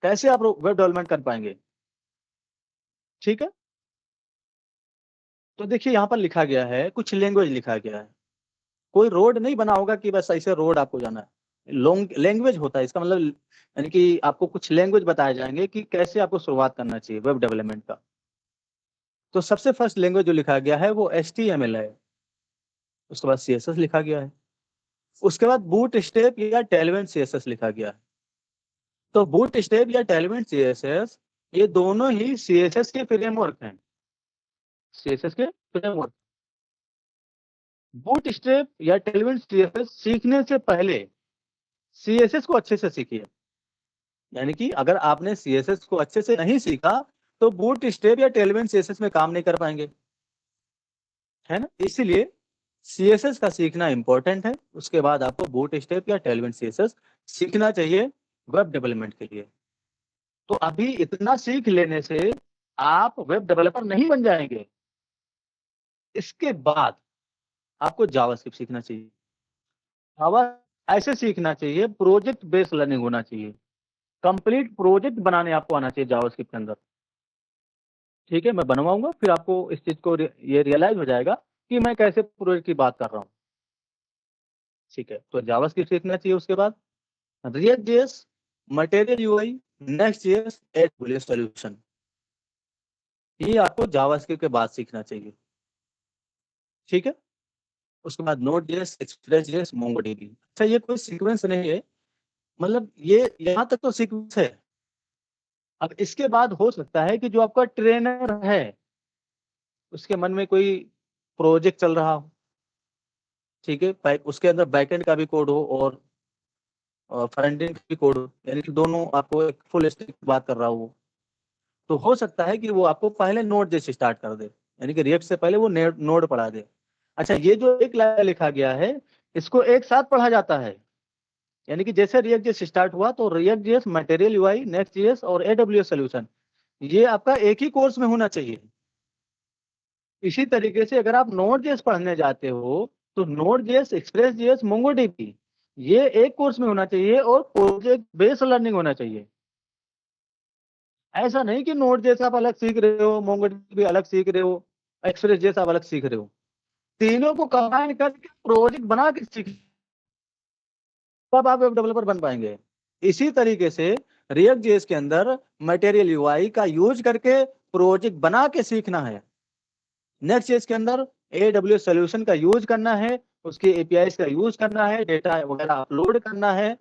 S1: कैसे आप वेब डेवलपमेंट कर पाएंगे। ठीक है, तो देखिए यहाँ पर लिखा गया है, कुछ लैंग्वेज लिखा गया है। कोई रोड नहीं बना होगा कि बस ऐसे रोड आपको जाना है। लॉन्ग लैंग्वेज होता है, इसका मतलब यानी कि आपको कुछ लैंग्वेज बताए जाएंगे कि कैसे आपको शुरुआत करना चाहिए वेब डेवलपमेंट का। तो सबसे फर्स्ट लैंग्वेज जो लिखा गया है वो HTML है, उसके बाद CSS लिखा गया है, उसके बाद बूट स्टेप या टेलवेंट CSS लिखा गया है। तो बूट स्टेप या टेलवेंट CSS ये दोनों ही CSS के फ्रेमवर्क हैं, CSS के फ्रेमवर्क। बूट स्टेप या टेलवेंट CSS सीखने से पहले CSS को अच्छे से सीखिए। यानी कि अगर आपने CSS को अच्छे से नहीं सीखा तो बूट स्टेप या टेलवेंट CSS में काम नहीं कर पाएंगे, है ना? इसीलिए CSS का सीखना इंपॉर्टेंट है। उसके बाद आपको बूट स्टेप या टेलवेंट CSS सीखना चाहिए वेब डेवलपमेंट के लिए। तो अभी इतना सीख लेने से आप वेब डेवलपर नहीं बन जाएंगे। इसके बाद आपको जावास्क्रिप्ट सीखना चाहिए। जावा ऐसे सीखना चाहिए, प्रोजेक्ट बेस्ड लर्निंग होना चाहिए, कंप्लीट प्रोजेक्ट बनाने आपको आना चाहिए जावास्क्रिप्ट के अंदर। ठीक है, मैं बनवाऊंगा फिर आपको इस चीज को ये रियलाइज हो जाएगा कि मैं कैसे प्रोजेक्ट की बात कर रहा हूँ। ठीक है, तो जावास्क्रिप्ट सीखना चाहिए। उसके बाद react JS, material UI, next JS, AWS solution, ये आपको जावास्क्रिप्ट के बाद सीखना चाहिए। ठीक है, उसके बाद node JS, express JS, MongoDB. अच्छा, ये कोई सीक्वेंस नहीं है, मतलब ये यहाँ तक तो सीक्वेंस है। अब इसके बाद हो सकता है कि जो आपका ट्रेनर है उसके मन में कोई प्रोजेक्ट चल रहा हो, ठीक है, उसके अंदर बैकएंड का भी कोड हो और फ्रंट एंड भी कोड हो, यानी कि दोनों आपको एक फुल स्टैक बात कर रहा हो। तो हो सकता है कि वो आपको पहले नोड जैसे स्टार्ट कर दे, यानी कि रिएक्ट से पहले वो नोड पढ़ा दे। अच्छा, ये जो एक लाइन लिखा गया है इसको एक साथ पढ़ा जाता है, यानी कि जैसे रिएक्ट जेएस स्टार्ट हुआ तो react JS, material UI, next JS और एडब्ल्यूएस सॉल्यूशन ये आपका एक ही कोर्स में होना चाहिए। इसी तरीके से अगर आप नोड जेएस पढ़ने जाते हो तो node JS, express JS, MongoDB ये एक कोर्स में होना चाहिए और प्रोजेक्ट बेस्ड लर्निंग होना चाहिए। ऐसा नहीं कि नोड जेएस आप अलग सीख रहे हो, मोंगोडीबी अलग सीख रहे हो, एक्सप्रेस जेएस आप अलग सीख रहे हो, तीनों को कंबाइन करके प्रोजेक्ट बना के सीख, तब आप वेब डेवलपर बन पाएंगे। इसी तरीके से रिएक्ट जेएस के अंदर मटेरियल यूआई का यूज करके प्रोजेक्ट बना के सीखना है। नेक्स्ट जेएस के अंदर AWS सॉल्यूशन का यूज करना है, उसके एपीआईज का यूज करना है, डेटा वगैरह अपलोड करना है,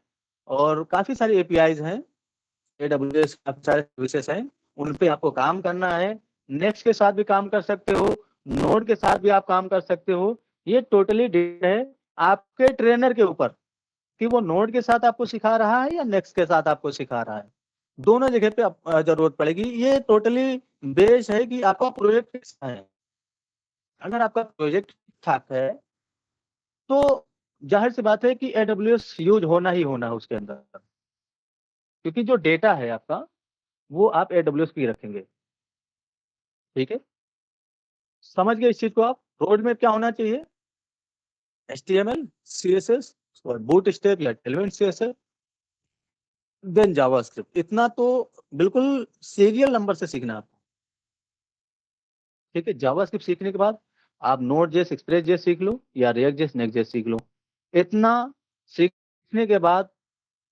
S1: और काफी सारी एपीआईज हैं, AWS काफी सारे सर्विसेज हैं, उन पे आपको काम करना है। नेक्स्ट के साथ भी काम कर सकते हो, नोड के साथ भी आप काम कर सकते हो। ये टोटली डिपेंड है आपके ट्रेनर के ऊपर कि वो नोड के साथ आपको सिखा रहा है या नेक्स्ट के साथ आपको सिखा रहा है। दोनों जगह पे जरूरत पड़ेगी। ये टोटली बेस है कि आपका प्रोजेक्ट कैसा है। अगर आपका प्रोजेक्ट ठीक ठाक है तो जाहिर सी बात है कि AWS यूज होना ही होना है उसके अंदर, क्योंकि जो डेटा है आपका वो आप AWS पे रखेंगे। ठीक है, समझ गए इस चीज को आप। रोड मैप क्या होना चाहिए, HTML, CSS और बूटस्ट्रैप या टेलमेंट CSS, देन जावास्क्रिप्ट। इतना तो बिल्कुल सीरियल नंबर से सीखना है आपको। ठीक है, जावास्क्रिप्ट सीखने के बाद आप Node.js, Express.js सीख लो या React.js, Next.js सीख लो। इतना सीखने के बाद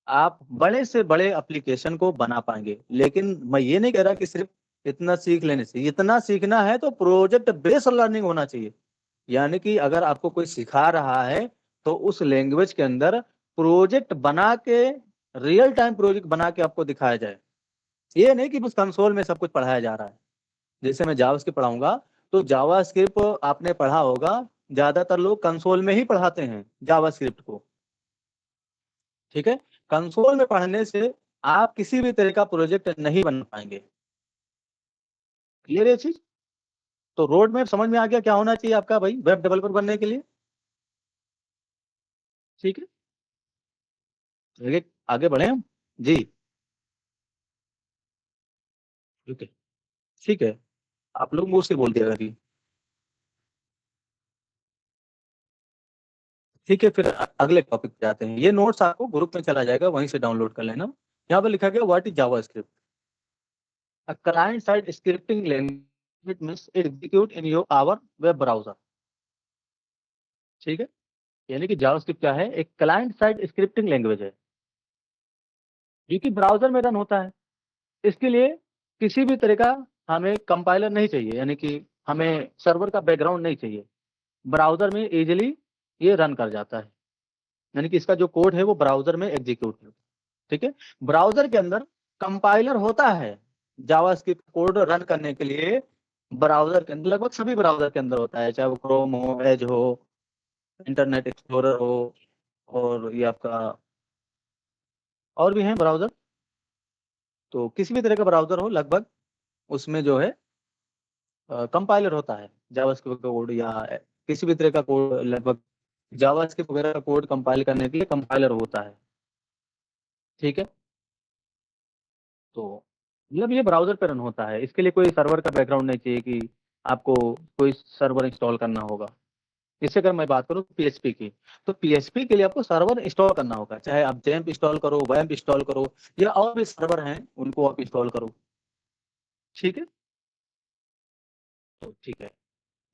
S1: आप बड़े से बड़े एप्लीकेशन को बना पाएंगे। लेकिन मैं ये नहीं कह रहा कि सिर्फ इतना सीख लेने से, इतना सीखना है तो प्रोजेक्ट बेस्ड लर्निंग होना चाहिए। यानी कि अगर आपको कोई सिखा रहा है तो उस लैंग्वेज के अंदर प्रोजेक्ट बना के, रियल टाइम प्रोजेक्ट बना के आपको दिखाया जाए। ये नहीं कि बस कंसोल में सब कुछ पढ़ाया जा रहा है। जैसे मैं जावास्क्रिप्ट पढ़ाऊंगा तो जावास्क्रिप्ट आपने पढ़ा होगा, ज्यादातर लोग कंसोल में ही पढ़ाते हैं जावास्क्रिप्ट को। ठीक है, कंसोल में पढ़ने से आप किसी भी तरह का प्रोजेक्ट नहीं बना पाएंगे। क्लियर है चीज? तो रोड मैप समझ में आ गया क्या होना चाहिए आपका भाई वेब डेवलपर बनने के लिए। ठीक है, आगे आगे बढ़े हम जी। ठीक है, ठीक है, आप लोग मुझसे बोल दिया करिए। ठीक है, फिर अगले टॉपिक पे जाते हैं। ये नोट्स आपको ग्रुप में चला जाएगा, वहीं से डाउनलोड कर लेना। यहाँ पर लिखा गया what is JavaScript. A client side scripting language means it execute in your our web browser। ठीक है, यानी कि जावास्क्रिप्ट क्या है, एक क्लाइंट साइड स्क्रिप्टिंग लैंग्वेज है जो कि ब्राउजर में रन होता है। इसके लिए किसी भी तरह का हमें कंपाइलर नहीं चाहिए, यानी कि हमें सर्वर का बैकग्राउंड नहीं चाहिए। ब्राउजर में इजीली ये रन कर जाता है, यानी कि इसका जो कोड है वो ब्राउजर में एग्जीक्यूट है। ठीक है, ब्राउजर के अंदर कंपाइलर होता है जावास्क्रिप्ट कोड रन करने के लिए। ब्राउजर के अंदर लगभग सभी ब्राउजर के अंदर होता है, चाहे वो क्रोम हो, एज हो, इंटरनेट एक्सप्लोरर हो, और ये आपका और भी हैं ब्राउजर। तो किसी भी तरह का ब्राउजर हो लगभग उसमें जो है कंपाइलर होता है जावास्क्रिप्ट का कोड, या किसी भी तरह का कोड, लगभग जावास्क्रिप्ट वगैरह का कोड कंपाइल करने के लिए कंपाइलर होता है। ठीक है, तो मतलब ये ब्राउजर पे रन होता है। इसके लिए कोई सर्वर का बैकग्राउंड नहीं चाहिए कि आपको कोई सर्वर इंस्टॉल करना होगा। इससे अगर मैं बात करूँ PHP की, तो PHP के लिए आपको सर्वर इंस्टॉल करना होगा, चाहे आप जैम्प इंस्टॉल करो, वैम्प इंस्टॉल करो, या और भी सर्वर हैं उनको आप इंस्टॉल करो। ठीक है, तो ठीक है,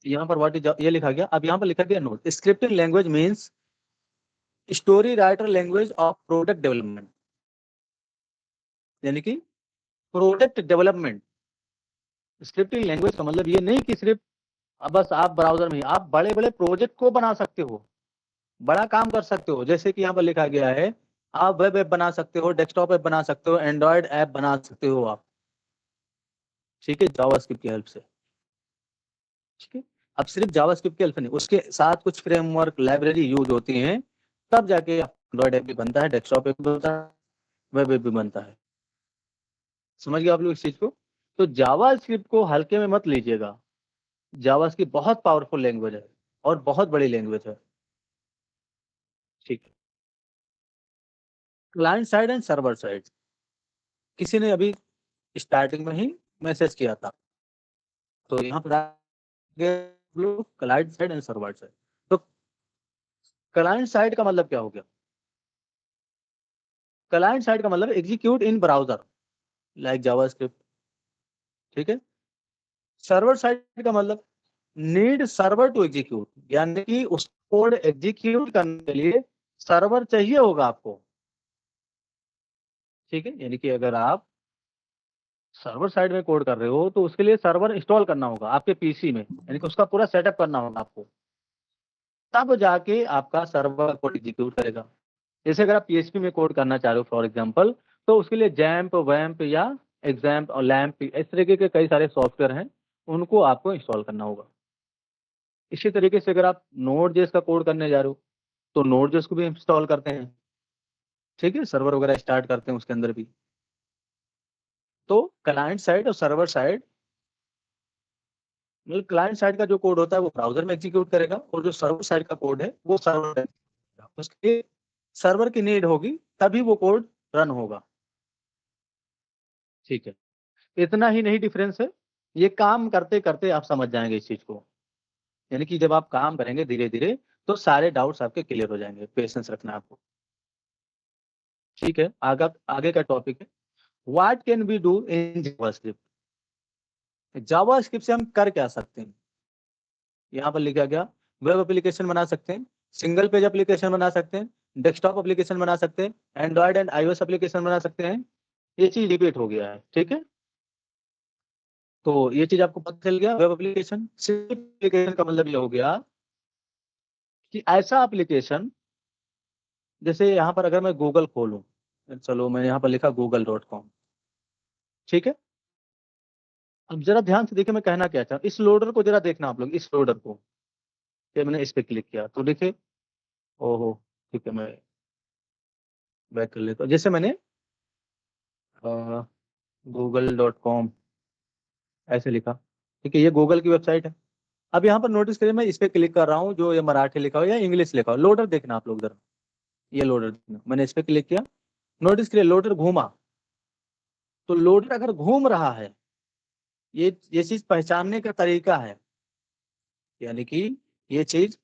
S1: यहाँ पर व्हाट इज ये लिखा गया। अब यहाँ पर लिखा गया note scripting language means story writer language of product development. यानी कि प्रोडक्ट डेवलपमेंट स्क्रिप्टिंग लैंग्वेज का मतलब ये नहीं कि सिर्फ बस आप ब्राउजर में ही आप बड़े बड़े प्रोजेक्ट को बना सकते हो, बड़ा काम कर सकते हो। जैसे कि यहाँ पर लिखा गया है आप वेब ऐप बना सकते हो, डेस्कटॉप ऐप बना सकते हो, एंड्रॉयड ऐप बना सकते हो आप। ठीक है, जावास्क्रिप्ट की हेल्प से। ठीक है, अब सिर्फ जावास्क्रिप्ट की हेल्प नहीं, उसके साथ कुछ फ्रेमवर्क लाइब्रेरी यूज होती हैं, तब जाके एंड्रॉयड ऐप भी बनता है, डेस्कटॉप ऐप भी बनता है, वेब ऐप भी बनता है। समझ गए आप लोग इस चीज को। तो जावास्क्रिप्ट को हल्के में मत लीजिएगा। जावास्क्रिप्ट बहुत पावरफुल लैंग्वेज है और बहुत बड़ी लैंग्वेज है। ठीक है, client side and server side, किसी ने अभी स्टार्टिंग में ही मैसेज किया था, तो यहाँ पर client side and server side. तो क्लाइंट साइड का मतलब क्या हो गया, क्लाइंट साइड का मतलब एग्जीक्यूट इन ब्राउजर लाइक जावास्क्रिप्ट। ठीक है, सर्वर साइड का मतलब नीड सर्वर टू एग्जीक्यूट, यानी कि उस कोड एग्जीक्यूट करने के लिए सर्वर चाहिए होगा आपको। ठीक है, यानी कि अगर आप सर्वर साइड में कोड कर रहे हो तो उसके लिए सर्वर इंस्टॉल करना होगा आपके पीसी में, यानी कि उसका पूरा सेटअप करना होगा आपको, तब जाके आपका सर्वर कोड एग्जीक्यूट करेगा। जैसे अगर आप पीएचपी में कोड करना चाह रहे हो फॉर एग्जांपल, तो उसके लिए जैम्प, वैम्प या एग्जाम्प और लैम्प, इस तरीके के कई सारे सॉफ्टवेयर हैं, उनको आपको इंस्टॉल करना होगा। इसी तरीके से अगर आप नोड.जेएस का कोड करने जा रहे हो तो नोड.जेएस को भी इंस्टॉल करते हैं। ठीक है, सर्वर वगैरह स्टार्ट करते हैं उसके अंदर भी। तो क्लाइंट साइड और सर्वर साइड, मतलब क्लाइंट साइड का जो कोड होता है वो ब्राउजर में एग्जीक्यूट करेगा, और जो सर्वर साइड का कोड है वो सर्वर में, उसके सर्वर की नीड होगी तभी वो कोड रन होगा। ठीक है, इतना ही नहीं डिफरेंस है, ये काम करते करते आप समझ जाएंगे इस चीज को, यानी कि जब आप काम करेंगे धीरे धीरे तो सारे डाउट्स आपके क्लियर हो जाएंगे। पेशेंस रखना आपको। ठीक है, आगे का टॉपिक है what can we do in JavaScript. JavaScript से हम कर क्या सकते हैं, यहाँ पर लिखा गया वेब एप्लीकेशन बना सकते हैं, सिंगल पेज एप्लीकेशन बना सकते हैं, डेस्कटॉप एप्लीकेशन बना सकते हैं, एंड्रॉयड एंड आईओएस एप्लीकेशन बना सकते हैं। ये चीज रिपीट हो गया है। ठीक है, तो ये चीज आपको पता चल गया। वेब एप्लीकेशन, एप्लीकेशन का मतलब ये हो गया कि ऐसा एप्लीकेशन, जैसे यहाँ पर अगर मैं गूगल खोलूं, चलो मैं यहाँ पर लिखा google.com। ठीक है, अब जरा ध्यान से देखिए मैं कहना क्या चाहूँ, इस लोडर को जरा देखना आप लोग, इस लोडर को। ये मैंने इस पे क्लिक किया तो देखिए, ओहो, ठीक है, मैं बैक कर लेता हूँ। जैसे मैंने google.com ऐसे लिखा, ठीक है, ये गूगल की वेबसाइट है। अब यहाँ पर नोटिस करिए मैं इस पे क्लिक कर रहा हूँ, जो ये मराठी लिखा हो या इंग्लिश लिखा हो, लोडर देखना आप लोग जरा, ये लोडर देखना। मैंने इस पे क्लिक किया, नोटिस करिए लोडर घूमा, तो लोडर अगर घूम रहा है, ये चीज पहचानने का तरीका है, यानी कि ये चीज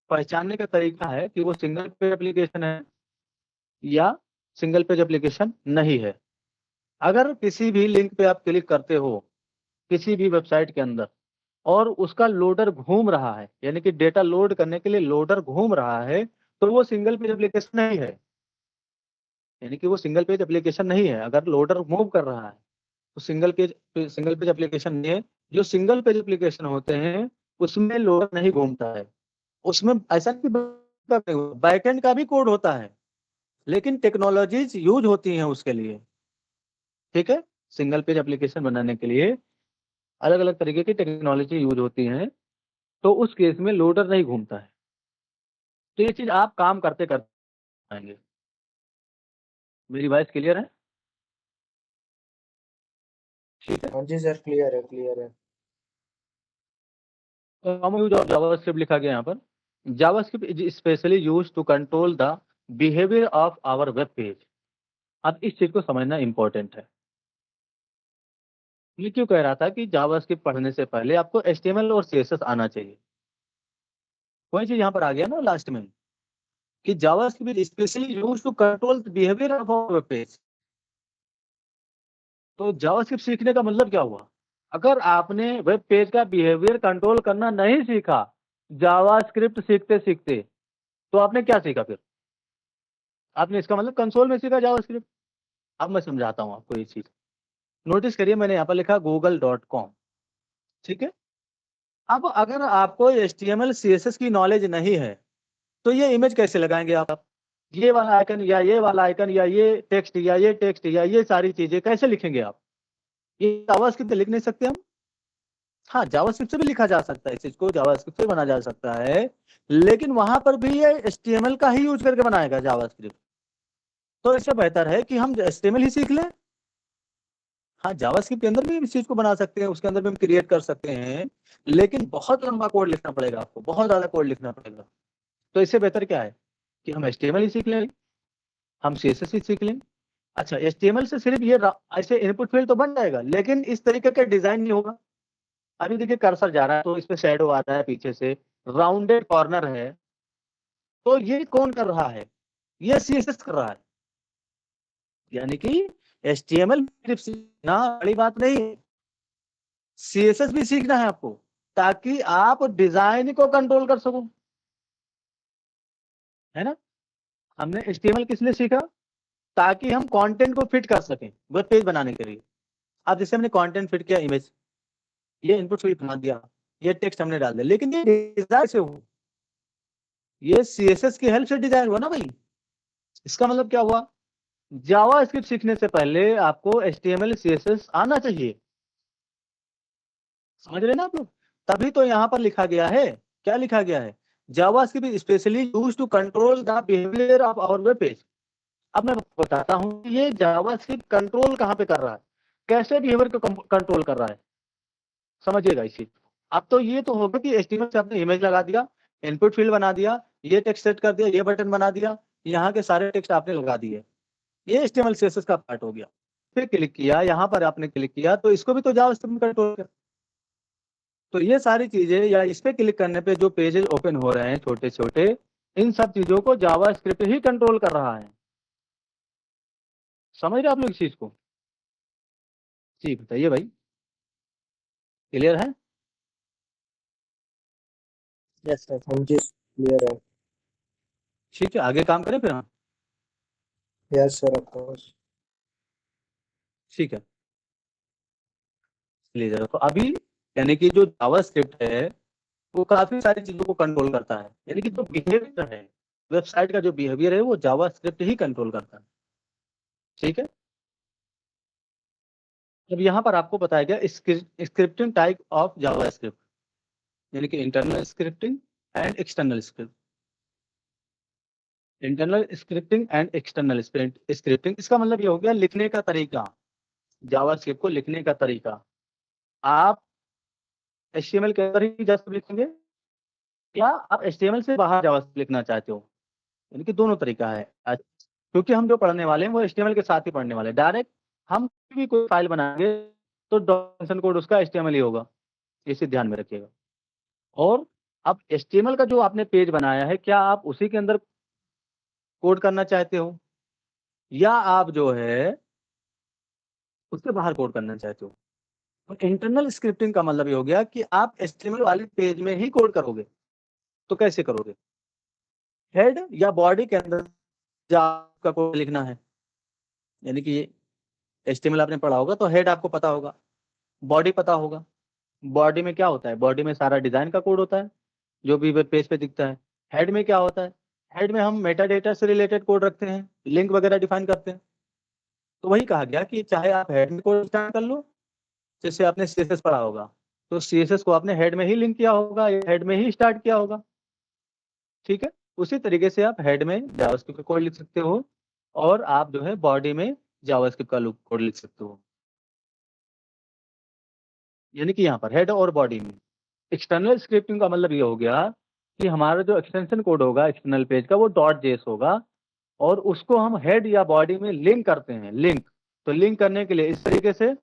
S1: पहचानने का तरीका है कि वो सिंगल पेज एप्लीकेशन है या सिंगल पेज एप्लीकेशन नहीं है। अगर किसी भी लिंक पे आप क्लिक करते हो किसी भी वेबसाइट के अंदर और उसका लोडर घूम रहा है, यानी कि डेटा लोड करने के लिए लोडर घूम रहा है, तो वो सिंगल पेज एप्लीकेशन नहीं है, यानी कि वो सिंगल पेज एप्लीकेशन नहीं है। अगर लोडर मूव कर रहा है तो सिंगल पेज एप्लीकेशन नहीं है। जो सिंगल पेज एप्लीकेशन होते हैं उसमें लोडर नहीं घूमता है, उसमें ऐसा नहीं, बैकएंड का भी कोड होता है, लेकिन टेक्नोलॉजीज यूज होती हैं उसके लिए। ठीक है, सिंगल पेज एप्लीकेशन बनाने के लिए अलग अलग तरीके की टेक्नोलॉजी यूज होती हैं, तो उस केस में लोडर नहीं घूमता है। तो ये चीज आप काम करते करते आएंगे। मेरी वॉइस क्लियर है? ठीक है,
S5: हाँ जी सर, क्लियर है, क्लियर है।
S1: कॉमन यूज ऑफ जावास्क्रिप्ट लिखा गया यहाँ पर। JavaScript is specially used to control the behaviour of our web page. अब इस चीज को समझना इंपॉर्टेंट है। ये क्यों कह रहा था कि जावास्क्रिप्ट पढ़ने से पहले आपको HTML और CSS आना चाहिए। कोई चीज यहाँ पर आ गया ना लास्ट में कि JavaScript is specially used to control the behaviour of our web page. तो जावास्क्रिप्ट सीखने का मतलब क्या हुआ? अगर आपने वेब पेज का बिहेवियर कंट्रोल करना नहीं सीखा जावास्क्रिप्ट सीखते सीखते, तो आपने क्या सीखा फिर? आपने इसका मतलब कंसोल में सीखा जावास्क्रिप्ट। अब मैं समझाता हूँ आपको ये चीज। नोटिस करिए मैंने यहाँ पर लिखा google.com। ठीक है, अब अगर आपको HTML CSS की नॉलेज नहीं है तो ये इमेज कैसे लगाएंगे आप? ये वाला आइकन या ये वाला आइकन या ये टेक्स्ट या ये टेक्स्ट या ये सारी चीजें कैसे लिखेंगे आप? ये जावास्क्रिप्ट लिख नहीं सकते हम। हाँ, जावास्क्रिप्ट से भी लिखा जा सकता है, इस चीज को जावास्क्रिप्ट से बना जा सकता है, लेकिन वहां पर भी ये HTML का ही यूज करके बनाएगा जावास्क्रिप्ट। तो इससे बेहतर है कि हम HTML ही सीख लें। हाँ, जावास्क्रिप्ट के अंदर भी इस चीज को बना सकते हैं, उसके अंदर भी हम क्रिएट कर सकते हैं, लेकिन बहुत लंबा कोड लिखना पड़ेगा आपको, बहुत ज्यादा कोड लिखना पड़ेगा। तो इससे बेहतर क्या है कि हम HTML ही सीख लें, हम CSS ही सीख लें। अच्छा, HTML से सिर्फ ये ऐसे इनपुट फील्ड तो बन जाएगा, लेकिन इस तरीके का डिजाइन नहीं होगा। अभी देखिए कर्सर जा रहा है तो इस पे शैडो आ रहा है, पीछे से राउंडेड कॉर्नर है, तो ये कौन कर रहा है? ये CSS कर रहा है। यानी कि HTML सिर्फ सीखना बड़ी बात नहीं है, CSS भी सीखना है आपको, ताकि आप डिजाइन को कंट्रोल कर सको, है ना। हमने HTML किस लिए सीखा, ताकि हम कंटेंट को फिट कर सकें वेब पेज बनाने के लिए। अब जैसे हमने कंटेंट फिट किया, इमेज, ये इनपुट फील्ड बना दिया, ये टेक्स्ट हमने डाल दिया, लेकिन ये डिजाइन से हो, ये CSS की हेल्प से डिजाइन हुआ ना भाई। इसका मतलब क्या हुआ, जावा स्क्रिप्ट सीखने से पहले आपको HTML CSS आना चाहिए, समझ रहे ना आप लोग। तभी तो यहाँ पर लिखा गया है, क्या लिखा गया है, JavaScript specially use to control the behaviour of our web page. अब मैं बताता हूँ ये जावा स्क्रिप्ट कंट्रोल कहाँ पे कर रहा है, कैसे बिहेवियर को कंट्रोल कर रहा है, समझिएगा इस चीज। अब तो ये तो होगा कि HTML से आपने इमेज लगा दिया, इनपुट फील्ड बना दिया, ये टेक्स्ट सेट कर दिया, ये बटन बना दिया, यहाँ के सारे टेक्स्ट आपने लगा दिए, ये HTML CSS का पार्ट हो गया। फिर क्लिक किया, यहाँ पर आपने क्लिक किया तो इसको भी तो जावास्क्रिप्ट में कंट्रोल कर। तो ये सारी चीजें या इस पे क्लिक करने पे जो पेजेस ओपन हो रहे हैं छोटे छोटे, इन सब चीजों को जावास्क्रिप्ट ही कंट्रोल कर रहा है। समझ रहे आप लोग इस चीज को? जी बताइए भाई, क्लियर है?
S5: यस सर, मुझे क्लियर है।
S1: ठीक है, आगे काम करें फिर हम।
S5: Yes sir, of course.
S1: ठीक है, चलिए तो अभी यानी कि जो जावास्क्रिप्ट है वो काफी सारी चीजों को कंट्रोल करता है, यानी कि जो बिहेवियर है वेबसाइट का, जो बिहेवियर है वो जावास्क्रिप्ट ही कंट्रोल करता है। ठीक है, अब यहाँ पर आपको बताया गया स्क्रिप्टिंग टाइप ऑफ जावास्क्रिप्ट, यानी कि internal scripting and external script. Internal scripting and external scripting, इसका मतलब ये हो गया लिखने का तरीका, जावास्क्रिप्ट को लिखने का तरीका। आप HTML के अंदर ही जावास्क्रिप्ट लिखेंगे या आप HTML से बाहर जावास्क्रिप्ट लिखना चाहते हो, यानी कि दोनों तरीका है। क्योंकि हम जो पढ़ने वाले हैं वो HTML के साथ ही पढ़ने वाले हैं। डायरेक्ट हम भी कोई फाइल बनाएंगे तो डॉक्यूमेंटेशन कोड उसका HTML ही होगा, इसे ध्यान में रखिएगा। और अब HTML का जो आपने पेज बनाया है, क्या आप उसी के अंदर कोड करना चाहते हो या आप जो है उसके बाहर कोड करना चाहते हो? और इंटरनल स्क्रिप्टिंग का मतलब ये हो गया कि आप HTML वाले पेज में ही कोड करोगे। तो कैसे करोगे, हेड या बॉडी के अंदर आपका कोड लिखना है, यानी कि ये HTML आपने पढ़ा होगा तो हेड आपको पता होगा, बॉडी पता होगा। बॉडी में क्या होता है, बॉडी में सारा डिजाइन का कोड होता है जो भी वेब पेज पे दिखता है। हेड में क्या होता है, हेड में हम मेटा डेटा से रिलेटेड कोड रखते हैं, लिंक वगैरह डिफाइन करते हैं। तो वही कहा गया कि चाहे आप हेड में कोड स्टार्ट कर लो, जैसे आपने CSS पढ़ा होगा तो CSS को आपने हेड में ही लिंक किया होगा, हेड में ही स्टार्ट किया होगा। ठीक है, उसी तरीके से आप हेड में जावास्क्रिप्ट का कोड लिख सकते हो और आप जो है बॉडी में जावास्क्रिप्ट का कोड लिख सकते हो, यानी कि यहाँ पर हेड और बॉडी में। एक्सटर्नल स्क्रिप्टिंग का मतलब ये हो गया कि हमारा जो एक्सटेंशन कोड होगा एक्सटर्नल पेज का वो .js होगा और उसको हम हेड या बॉडी में लिंक करते हैं, लिंक। तो लिंक करने के लिए इस तरीके से,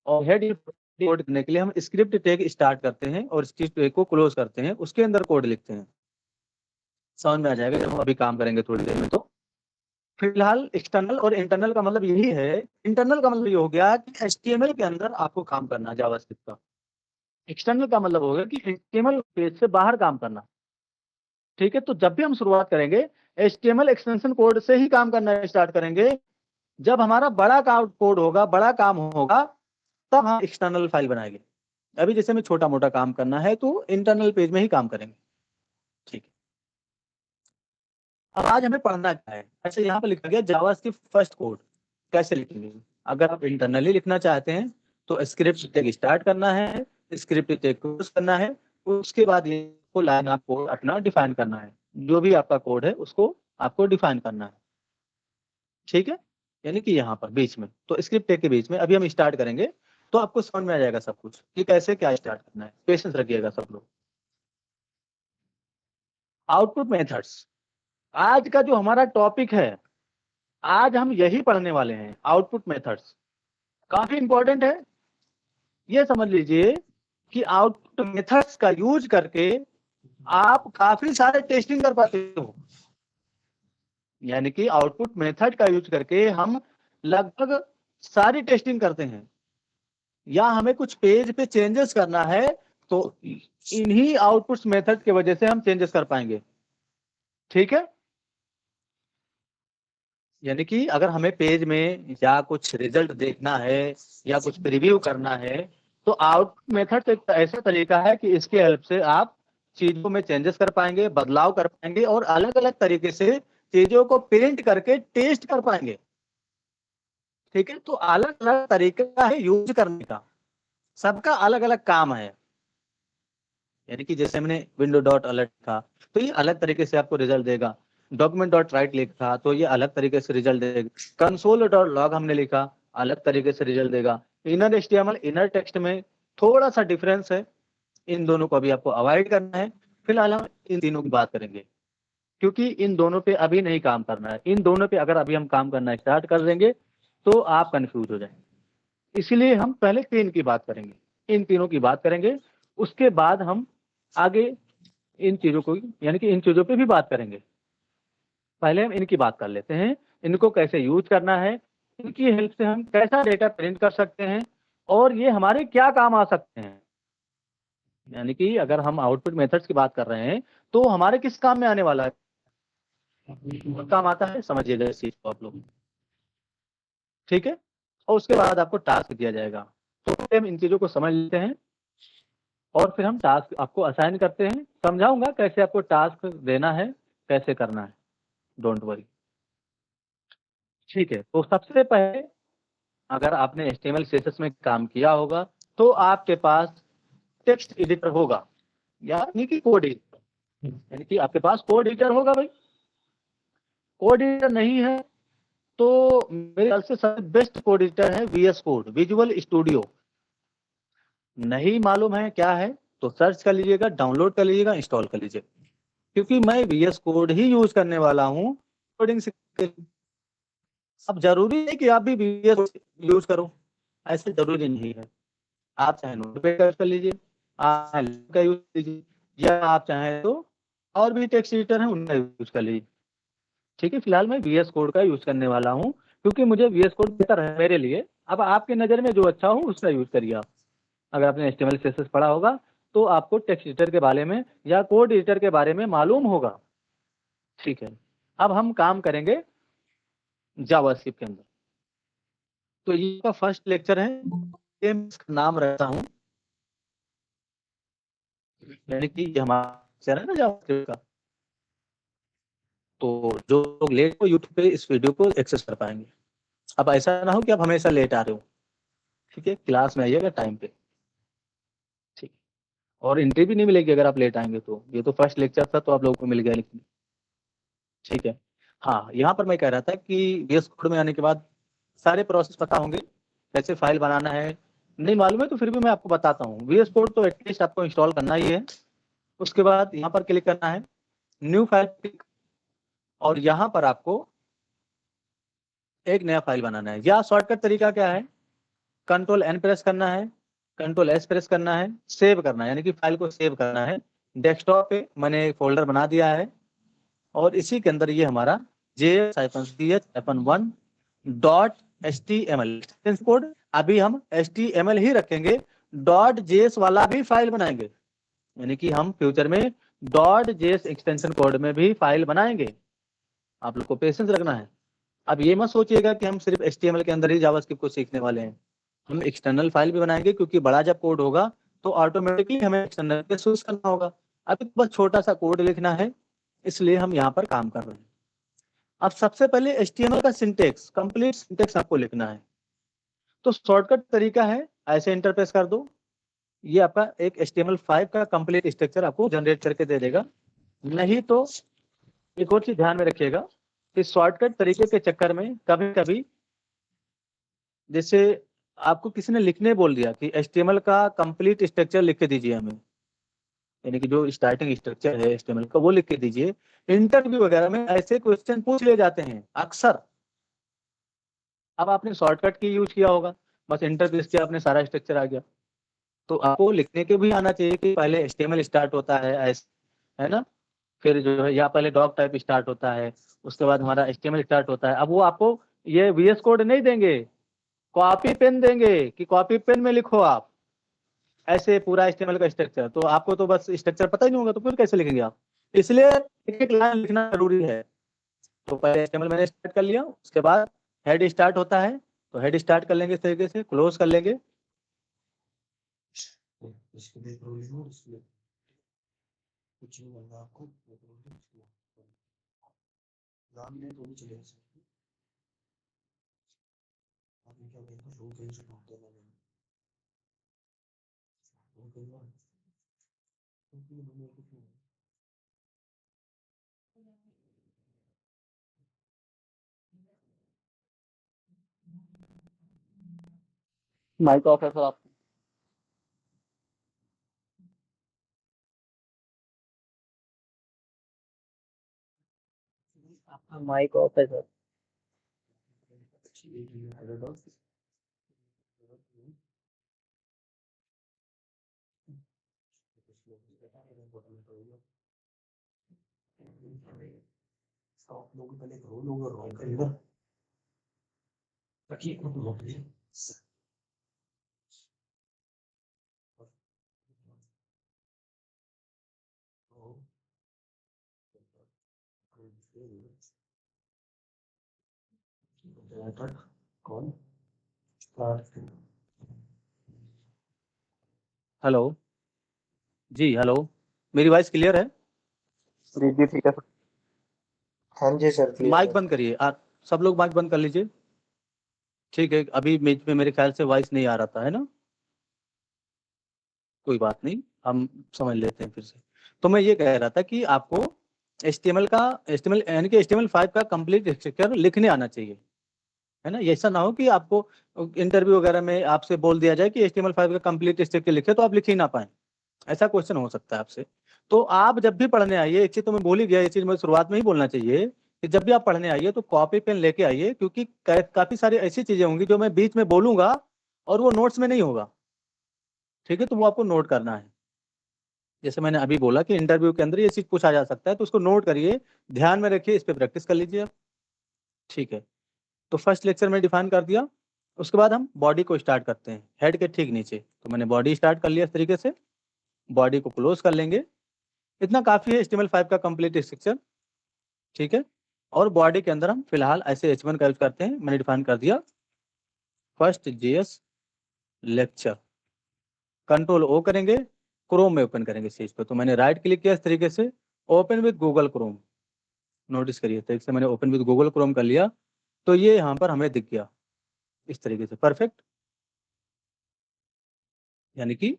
S1: और हेड कोड करने के लिए हम स्क्रिप्ट टैग स्टार्ट करते हैं और स्क्रिप्ट टैग को क्लोज करते हैं, उसके अंदर कोड लिखते हैं। समझ में आ जाएगा जब हम अभी काम करेंगे थोड़ी देर में। तो फिलहाल एक्सटर्नल और इंटरनल का मतलब यही है। इंटरनल का मतलब ये हो गया कि HTML के अंदर आपको काम करना जावास्क्रिप्ट का। एक्सटर्नल का मतलब होगा कि HTML पेज से बाहर काम करना। ठीक है, तो जब भी हम शुरुआत करेंगे HTML एक्सटेंशन कोड से ही काम करना स्टार्ट करेंगे। जब हमारा बड़ा कोड होगा, बड़ा काम होगा, तब हम एक्सटर्नल फाइल बनाएंगे। अभी जैसे में छोटा मोटा काम करना है तो इंटरनल पेज में ही काम करेंगे। ठीक है, अब आज हमें पढ़ना क्या है। अच्छा, यहाँ पर लिखा गया जावास्क्रिप्ट फर्स्ट कोड कैसे लिखेंगे। अगर आप इंटरनली लिखना चाहते हैं तो स्क्रिप्ट टैग स्टार्ट करना है, स्क्रिप्ट टैग क्लोज करना है, उसके बाद ये लाइन ऑफ कोड अपना डिफाइन करना है। जो भी आपका कोड है उसको आपको डिफाइन करना है। ठीक है, यानी कि यहाँ पर बीच में, तो स्क्रिप्ट टैग के बीच में अभी हम स्टार्ट करेंगे तो आपको समझ में आ जाएगा सब कुछ कि कैसे क्या स्टार्ट करना है। पेशेंस रखिएगा सब लोग। आउटपुट मेथड्स आज का जो हमारा टॉपिक है, आज हम यही पढ़ने वाले हैं। आउटपुट मेथड्स काफी इंपॉर्टेंट है। ये समझ लीजिए कि आउटपुट मेथड्स का यूज करके आप काफी सारे टेस्टिंग कर पाते हो। यानी कि आउटपुट मेथड का यूज करके हम लगभग सारी टेस्टिंग करते हैं। या हमें कुछ पेज पे चेंजेस करना है तो इन्हीं आउटपुट्स मेथड की वजह से हम चेंजेस कर पाएंगे। ठीक है, यानी कि अगर हमें पेज में या कुछ रिजल्ट देखना है या कुछ प्रीव्यू करना है तो आउटपुट मेथड एक ऐसा तरीका है कि इसके हेल्प से आप चीजों में चेंजेस कर पाएंगे, बदलाव कर पाएंगे और अलग अलग तरीके से चीजों को प्रिंट करके टेस्ट कर पाएंगे। ठीक है, तो अलग अलग तरीका है यूज करने का, सबका अलग अलग काम है। यानी कि जैसे हमने विंडो डॉट अलर्ट था तो ये अलग तरीके से आपको रिजल्ट देगा, डॉक्यूमेंट डॉट राइट लिखा तो ये अलग तरीके से रिजल्ट देगा, कंसोल डॉट लॉग हमने लिखा अलग तरीके से रिजल्ट देगा। इनर एचटीएमएल इनर टेक्स्ट में थोड़ा सा डिफरेंस है, इन दोनों को अभी आपको अवॉइड करना है। फिलहाल हम इन तीनों की बात करेंगे क्योंकि इन दोनों पे अभी नहीं काम करना है। इन दोनों पे अगर अभी हम काम करना स्टार्ट कर देंगे तो आप कंफ्यूज हो जाएंगे, इसलिए हम पहले तीन की बात करेंगे, इन तीनों की बात करेंगे, उसके बाद हम आगे इन चीजों को यानी कि इन चीजों पे भी बात करेंगे। पहले हम इनकी बात कर लेते हैं, इनको कैसे यूज करना है, इनकी हेल्प से हम कैसा डेटा प्रिंट कर सकते हैं और ये हमारे क्या काम आ सकते हैं। यानी कि अगर हम आउटपुट मेथड्स की बात कर रहे हैं तो हमारे किस काम में आने वाला है, काम आता है, समझिएगा इस चीज को आप लोग। ठीक है, और उसके बाद आपको टास्क दिया जाएगा। तो पहले हम इन चीजों को समझ लेते हैं और फिर हम टास्क आपको असाइन करते हैं। समझाऊंगा कैसे आपको टास्क देना है, कैसे करना है, डोंट वरी। ठीक है, तो सबसे पहले अगर आपने HTML CSS में काम किया होगा तो आपके पास टेक्स्ट एडिटर होगा, यानी कि कोड एडिटर, यानी कि आपके पास कोड एडिटर होगा। भाई कोड एडिटर नहीं है तो मेरे ख्याल से सबसे बेस्ट कोड एडिटर है VS कोड, विजुअल स्टूडियो। नहीं मालूम है क्या है तो सर्च कर लीजिएगा, डाउनलोड कर लीजिएगा, इंस्टॉल कर लीजिएगा, क्योंकि मैं VS कोड ही यूज करने वाला हूँ कोडिंग से। अब जरूरी है कि आप भी VS यूज करो, ऐसे जरूरी नहीं है। आप चाहे नोटपैड कर लीजिए, आप का यूज कीजिए, या आप चाहे तो और भी टेक्स्ट एडिटर है उनका यूज कर लीजिए। ठीक है, फिलहाल मैं VS कोड का यूज करने वाला हूँ क्योंकि मुझे VS कोड बेहतर है मेरे लिए। अब आपके नजर में जो अच्छा हो उसका यूज करिए आप। अगर आपने HTML CSS पढ़ा होगा तो आपको टेक्स्ट एडिटर के बारे में या कोड एडिटर के बारे में मालूम होगा। ठीक है, अब हम काम करेंगे जावास्क्रिप्ट के अंदर। तो ये का फर्स्ट लेक्चर है, इसका नाम रखता हूँ, यानी कि ये हमारा लेक्चर है ना जावास्क्रिप्ट का। तो जो लोग लेट हो यूट्यूब पे इस वीडियो को एक्सेस कर पाएंगे। अब ऐसा ना हो कि आप हमेशा लेट आ रहे हो। ठीक है, क्लास में आइएगा टाइम पे। ठीक, और एंट्री भी नहीं मिलेगी अगर आप लेट आएंगे तो। ये तो फर्स्ट लेक्चर था तो आप लोगों को मिल गया, लेकिन ठीक है। हाँ, यहाँ पर मैं कह रहा था कि VS कोड में आने के बाद सारे प्रोसेस पता होंगे, कैसे फाइल बनाना है। नहीं मालूम है तो फिर भी मैं आपको बताता हूँ। VS कोड तो एटलीस्ट आपको इंस्टॉल करना ही है। उसके बाद यहाँ पर क्लिक करना है, न्यू फाइल क्लिक, और यहाँ पर आपको एक नया फाइल बनाना है। या शॉर्टकट तरीका क्या है, Ctrl+N प्रेस करना है, Ctrl+S प्रेस करना है, सेव करना है, यानी कि फाइल को सेव करना है। डेस्कटॉप पे मैंने एक फोल्डर बना दिया है और इसी के अंदर ये हमारा JS-ch-1.html कोड। अभी हम HTML ही रखेंगे, .js वाला भी फाइल बनाएंगे, यानी कि हम फ्यूचर में .js एक्सटेंशन कोड में भी फाइल बनाएंगे। आप लोग को पेशेंस रखना है। अब ये मत सोचिएगा कि हम सिर्फ HTML के अंदर ही जावास्क्रिप्ट को सीखने वाले हैं, हम एक्सटर्नल फाइल भी बनाएंगे, क्योंकि बड़ा जब कोड होगा तो ऑटोमेटिकली हमें एक्सटर्नल पे स्विच करना होगा। अभी बस छोटा सा कोड लिखना है, इसलिए हम यहाँ पर काम कर रहे हैं। अब सबसे पहले HTML का सिंटेक्स, कंप्लीट सिंटेक्स आपको लिखना है। तो शॉर्टकट तरीका है, ऐसे इंटरप्रेस कर दो, ये आपका एक HTML5 का कंप्लीट स्ट्रक्चर आपको जनरेट करके दे देगा। नहीं तो एक और चीज ध्यान में रखिएगा, इस शॉर्टकट तरीके के चक्कर में कभी कभी जैसे आपको किसी ने लिखने बोल दिया कि HTML का कंप्लीट स्ट्रक्चर लिख के दीजिए हमें, यानी कि जो स्टार्टिंग स्ट्रक्चर है HTML का वो लिख के दीजिए। इंटरव्यू वगैरह में ऐसे क्वेश्चन पूछ लिए जाते हैं अक्सर। अब आपने शॉर्टकट की यूज किया होगा, बस इंटर प्रेस किया, आपने सारा स्ट्रक्चर आ गया। तो आपको लिखने के भी आना चाहिए कि पहले HTML स्टार्ट होता है ऐसे, है ना, फिर जो है या पहले डॉक टाइप स्टार्ट होता है, उसके बाद हमारा HTML स्टार्ट होता है। अब वो आपको ये VS कोड नहीं देंगे, कॉपी पेन देंगे कि कॉपी पेन में लिखो आप। ऐसे पूरा HTML का स्ट्रक्चर, तो आपको तो बस स्ट्रक्चर पता ही नहीं होगा तो फिर कैसे लिखेंगे आप? इसलिए एक एक लाइन लिखना जरूरी है। तो पहले HTML मैंने स्टार्ट कर लिया, उसके बाद हेड स्टार्ट होता है, तो हेड स्टार्ट कर लेंगे इस तरीके से, क्लोज कर लेंगे। माइक ऑफ है सर आप? आपका माइक ऑफ है सर। हेलो जी, हेलो, मेरी वॉइस क्लियर है?
S3: जी ठीक है सर।
S5: हाँ जी सर, clear
S1: माइक
S5: है।
S1: बंद करिए, आप सब लोग माइक बंद कर लीजिए। ठीक है, अभी बीच में मेरे ख्याल से वॉइस नहीं आ रहा था, है ना? कोई बात नहीं, हम समझ लेते हैं फिर से। तो मैं ये कह रहा था कि आपको HTML यानी कि HTML5 का कंप्लीट स्ट्रक्चर लिखने आना चाहिए, है ना? ऐसा ना हो कि आपको इंटरव्यू वगैरह में आपसे बोल दिया जाए कि HTML5 का कंप्लीट स्ट्रक्चर लिखे, तो आप लिख ही ना पाएं। ऐसा क्वेश्चन हो सकता है आपसे। तो आप जब भी पढ़ने आइए, एक चीज तो मैं बोल ही गया, ये चीज मैं शुरुआत में ही बोलना चाहिए कि जब भी आप पढ़ने आइए तो कॉपी पेन लेके आइए, क्योंकि काफी सारी ऐसी चीजें होंगी जो मैं बीच में बोलूंगा और वो नोट्स में नहीं होगा। ठीक है, तो वो आपको नोट करना है। जैसे मैंने अभी बोला कि इंटरव्यू के अंदर ये चीज पूछा जा सकता है, तो उसको नोट करिए, ध्यान में रखिए, इस पे प्रैक्टिस कर लीजिए आप। ठीक है, तो फर्स्ट लेक्चर में डिफाइन कर दिया। उसके बाद हम बॉडी को स्टार्ट करते हैं, हेड के ठीक नीचे। तो मैंने बॉडी स्टार्ट कर लिया इस तरीके से, बॉडी को क्लोज कर लेंगे। इतना काफी है HTML5 का कंप्लीट स्ट्रक्चर। ठीक है, और बॉडी के अंदर हम फिलहाल ऐसे H1 का यूज करते हैं, मैंने डिफाइन कर दिया। First JS lecture, control O करेंगे, क्रोम में ओपन करेंगे इस चीज पे। तो मैंने राइट क्लिक किया इस तरीके से, open with Google Chrome. Notice करिए इस तरीके से मैंने ओपन विद गूगल क्रोम कर लिया, तो ये यहाँ पर हमें दिख गया इस तरीके से, परफेक्ट। यानी कि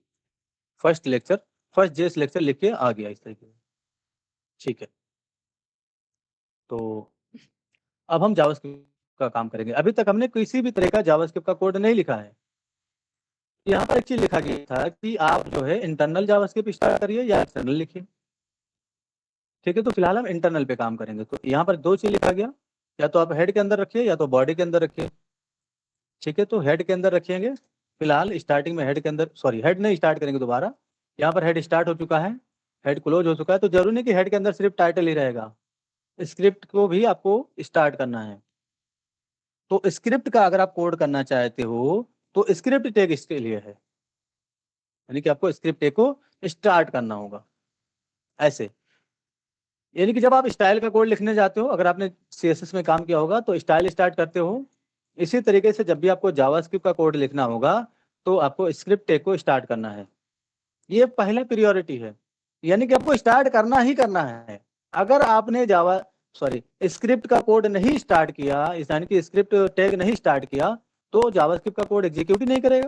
S1: फर्स्ट JS लेक्चर लिख के आ गया इस तरीके से। ठीक है, तो अब हम जावास्क्रिप्ट का काम करेंगे। अभी तक हमने किसी भी तरह का जावास्क्रिप्ट का कोड नहीं लिखा है। यहाँ पर एक चीज लिखा गया था कि आप जो है इंटरनल जावास्क्रिप्ट स्टार्ट करिए या एक्सटर्नल लिखिए। ठीक है, तो फिलहाल हम इंटरनल पे काम करेंगे। तो यहाँ पर दो चीज लिखा गया, या तो आप हेड के अंदर रखिए या तो बॉडी के अंदर रखिए। ठीक है, तो हेड के अंदर रखेंगे फिलहाल, स्टार्टिंग में हेड के अंदर, सॉरी हेड नहीं, स्टार्ट करेंगे दोबारा। यहाँ पर हेड स्टार्ट हो चुका है, हेड क्लोज हो चुका है, तो जरूरी नहीं कि हेड के अंदर सिर्फ टाइटल ही रहेगा, स्क्रिप्ट को भी आपको स्टार्ट करना है। तो स्क्रिप्ट का अगर आप कोड करना चाहते हो तो स्क्रिप्ट टैग इसके लिए है, यानी कि आपको स्क्रिप्ट टैग को स्टार्ट करना होगा ऐसे। यानी कि जब आप स्टाइल का कोड लिखने जाते हो, अगर आपने CSS में काम किया होगा तो स्टाइल स्टार्ट करते हो, इसी तरीके से जब भी आपको जावास्क्रिप्ट का कोड लिखना होगा तो आपको स्क्रिप्ट टैग को स्टार्ट करना है। ये पहला प्रियोरिटी है, यानी कि आपको स्टार्ट करना ही करना है। अगर आपने स्क्रिप्ट का कोड नहीं स्टार्ट किया, यानी कि स्क्रिप्ट टैग नहीं स्टार्ट किया, तो जावास्क्रिप्ट का कोड एग्जीक्यूट ही नहीं करेगा।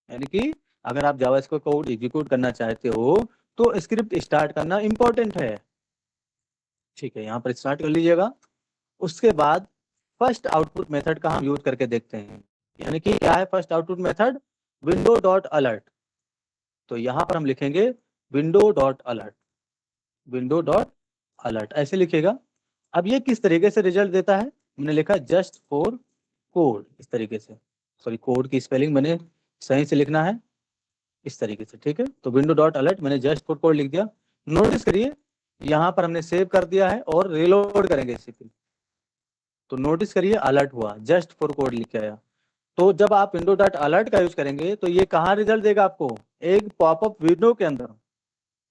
S1: यानी कि अगर आप जावास्क्रिप्ट कोड एग्जीक्यूट करना चाहते हो तो स्क्रिप्ट स्टार्ट करना इंपॉर्टेंट है। ठीक है, यहाँ पर स्टार्ट कर लीजिएगा। उसके बाद फर्स्ट आउटपुट मेथड का हम यूज करके देखते हैं। यानी कि क्या है first output method? Window dot alert. तो यहाँ पर हम लिखेंगे window dot alert, window dot alert ऐसे लिखेगा। अब ये किस तरीके से रिजल्ट देता है? मैंने लिखा जस्ट फॉर कोड, इस तरीके से, सॉरी कोड की स्पेलिंग मैंने सही से लिखना है इस तरीके से। ठीक है, तो विंडो डॉट अलर्ट मैंने जस्ट फॉर कोड लिख दिया। नोटिस करिए यहाँ पर हमने सेव कर दिया है और रिलोड करेंगे इसी पे, तो नोटिस करिए अलर्ट हुआ, जस्ट फॉर कोड लिख के आया। तो जब आप विंडो डॉट अलर्ट का यूज करेंगे तो ये कहाँ रिजल्ट देगा आपको, एक पॉपअप विंडो के अंदर,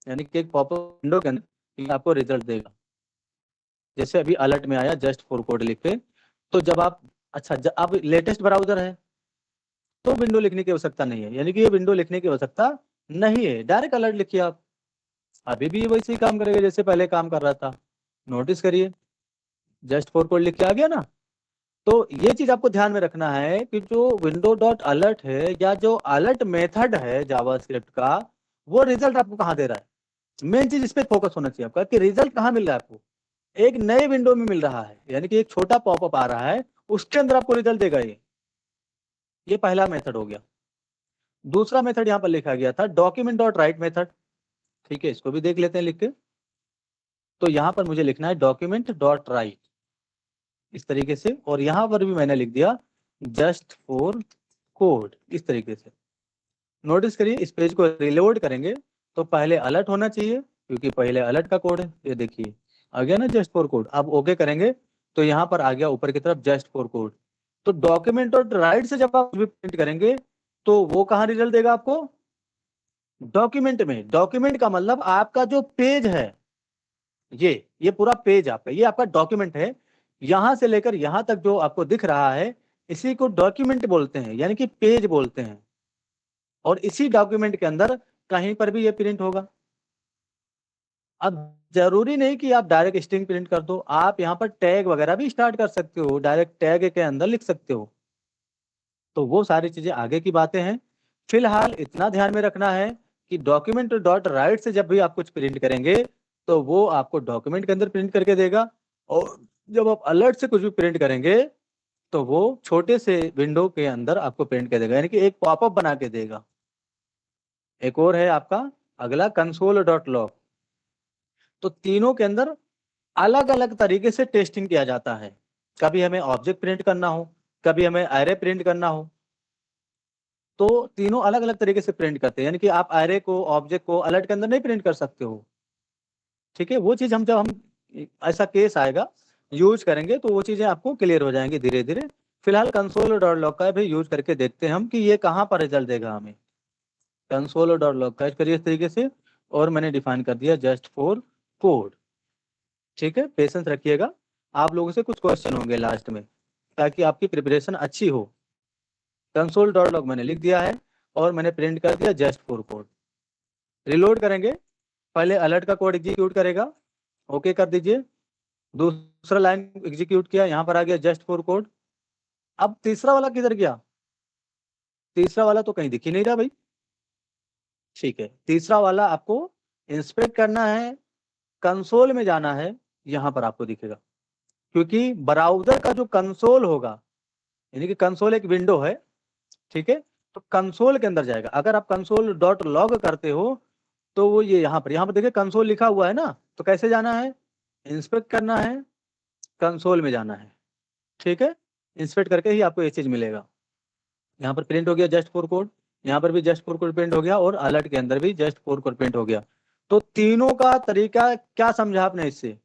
S1: यानी कि एक पॉपअप विंडो के अंदर ये आपको रिजल्ट देगा। जैसे अभी अलर्ट में आया जस्ट फॉर कोड लिख के, तो जब आप अब लेटेस्ट ब्राउजर है तो विंडो लिखने की आवश्यकता नहीं है, यानी कि ये विंडो लिखने की आवश्यकता नहीं है, डायरेक्ट अलर्ट लिखिए आप, अभी भी ये वैसे ही काम करेगा जैसे पहले काम कर रहा था। नोटिस करिए जस्ट फॉर कोड लिख के आ गया ना। तो ये चीज आपको ध्यान में रखना है कि जो विंडो डॉट अलर्ट है या जो अलर्ट मेथड है जावास्क्रिप्ट का, वो रिजल्ट आपको कहाँ दे रहा है। मेन चीज इस पे फोकस होना चाहिए आपका कि रिजल्ट कहाँ मिल रहा है आपको, एक नए विंडो में मिल रहा है, यानी कि एक छोटा पॉपअप आ रहा है उसके अंदर आपको रिजल्ट देगा ये पहला मेथड हो गया। दूसरा मेथड यहाँ पर लिखा गया था डॉक्यूमेंट डॉट राइट मेथड, ठीक है, इसको भी देख लेते हैं लिख के। तो यहाँ पर मुझे लिखना है डॉक्यूमेंट डॉट राइट इस तरीके से, और यहाँ पर भी मैंने लिख दिया जस्ट फॉर कोड इस तरीके से। नोटिस करिए इस पेज को रिलोड करेंगे तो पहले अलर्ट होना चाहिए क्योंकि पहले अलर्ट का कोड है, ये देखिए आ गया ना जस्ट फॉर कोड। अब ओके करेंगे तो यहाँ पर आ गया ऊपर की तरफ जस्ट फॉर कोड। तो डॉक्यूमेंट डॉट राइट से जब आप प्रिंट करेंगे तो वो कहाँ रिजल्ट देगा आपको, डॉक्यूमेंट में। डॉक्यूमेंट का मतलब आपका जो पेज है, ये पूरा पेज आपका, ये आपका डॉक्यूमेंट है, यहां से लेकर यहां तक जो आपको दिख रहा है इसी को डॉक्यूमेंट बोलते हैं, यानी कि पेज बोलते हैं। और इसी डॉक्यूमेंट के अंदर कहीं पर भी ये प्रिंट होगा। अब जरूरी नहीं कि आप डायरेक्ट स्ट्रिंग प्रिंट कर दो, आप यहाँ पर टैग वगैरह भी स्टार्ट कर सकते हो, डायरेक्ट टैग के अंदर लिख सकते हो। तो वो सारी चीजें आगे की बातें हैं। फिलहाल इतना ध्यान में रखना है कि डॉक्यूमेंट डॉट राइट से जब भी आप कुछ प्रिंट करेंगे तो वो आपको डॉक्यूमेंट के अंदर प्रिंट करके देगा, और जब आप अलर्ट से कुछ भी प्रिंट करेंगे तो वो छोटे से विंडो के अंदर आपको प्रिंट कर देगा, यानी कि एक पॉपअप बना के देगा। एक और है आपका अगला कंसोल डॉट लॉग। तो तीनों के अंदर अलग अलग तरीके से टेस्टिंग किया जाता है। कभी हमें ऑब्जेक्ट प्रिंट करना हो, कभी हमें एरे प्रिंट करना हो, तो तीनों अलग अलग तरीके से प्रिंट करते हैं, यानी कि आप एरे को ऑब्जेक्ट को अलर्ट के अंदर नहीं प्रिंट कर सकते हो, ठीक है। वो चीज जब हम ऐसा केस आएगा यूज करेंगे तो वो चीजें आपको क्लियर हो जाएंगी धीरे धीरे। फिलहाल कंसोल डॉट लॉग का भी यूज करके देखते हैं हम कि ये कहाँ पर रिजल्ट देगा हमें। कंसोल डॉट लॉग का करिए इस तरीके से, और मैंने डिफाइन कर दिया जस्ट फॉर कोड, ठीक है। पेशेंस रखिएगा, आप लोगों से कुछ क्वेश्चन होंगे लास्ट में ताकि आपकी प्रिपरेशन अच्छी हो। कंसोल डॉट लॉग मैंने लिख दिया है और मैंने प्रिंट कर दिया जस्ट फॉर कोड। रिलोड करेंगे, पहले अलर्ट का कोड एग्जीक्यूट करेगा, ओके कर दीजिए। दूसरा लाइन एग्जीक्यूट किया, यहाँ पर आ गया जस्ट फॉर कोड। अब तीसरा वाला किधर गया, तीसरा वाला तो कहीं दिख ही नहीं रहा भाई, ठीक है। तीसरा वाला आपको इंस्पेक्ट करना है, कंसोल में जाना है, यहाँ पर आपको दिखेगा, क्योंकि ब्राउजर का जो कंसोल होगा, यानी कि कंसोल एक विंडो है, ठीक है, तो कंसोल के अंदर जाएगा। अगर आप कंसोल डॉट लॉग करते हो तो वो ये यहाँ पर देखिए कंसोल लिखा हुआ है ना, तो कैसे जाना है, इंस्पेक्ट करना है, कंसोल में जाना है, ठीक है। इंस्पेक्ट करके ही आपको ये चीज मिलेगा। यहाँ पर प्रिंट हो गया जस्ट फॉर कोड, यहाँ पर भी जस्ट फॉर कोड प्रिंट हो गया, और अलर्ट के अंदर भी जस्ट फॉर कोड प्रिंट हो गया। तो तीनों का तरीका क्या समझा आपने इससे,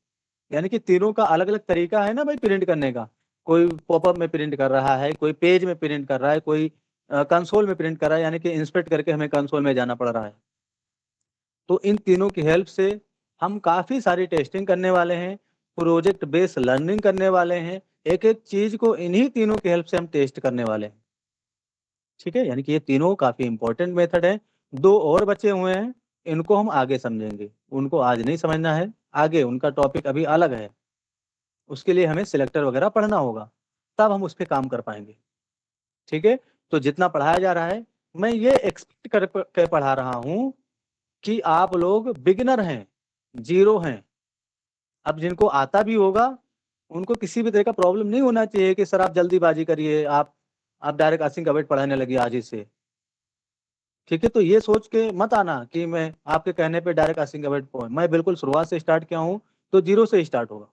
S1: यानी कि तीनों का अलग अलग तरीका है ना भाई प्रिंट करने का। कोई पॉपअप में प्रिंट कर रहा है, कोई पेज में प्रिंट कर रहा है, कोई कंसोल में प्रिंट कर रहा है, यानी कि इंस्पेक्ट करके हमें कंसोल में जाना पड़ रहा है। तो इन तीनों की हेल्प से हम काफ़ी सारी टेस्टिंग करने वाले हैं, प्रोजेक्ट बेस्ड लर्निंग करने वाले हैं, एक एक चीज़ को इन्हीं तीनों की हेल्प से हम टेस्ट करने वाले हैं, ठीक है। यानी कि ये तीनों काफ़ी इंपॉर्टेंट मेथड है। दो और बचे हुए हैं, इनको हम आगे समझेंगे, उनको आज नहीं समझना है, आगे उनका टॉपिक अभी अलग है, उसके लिए हमें सिलेक्टर वगैरह पढ़ना होगा, तब हम उस पर काम कर पाएंगे, ठीक है। तो जितना पढ़ाया जा रहा है मैं ये एक्सपेक्ट कर पढ़ा रहा हूँ कि आप लोग बिगिनर हैं, जीरो हैं। अब जिनको आता भी होगा उनको किसी भी तरह का प्रॉब्लम नहीं होना चाहिए कि सर आप जल्दीबाजी करिए, आप डायरेक्ट असिंक अवेट पढ़ाने लगिए आज ही से, ठीक है। तो ये सोच के मत आना कि मैं आपके कहने पे डायरेक्ट असिंक अवेट मैं बिल्कुल शुरुआत से स्टार्ट किया हूँ, तो जीरो से स्टार्ट होगा,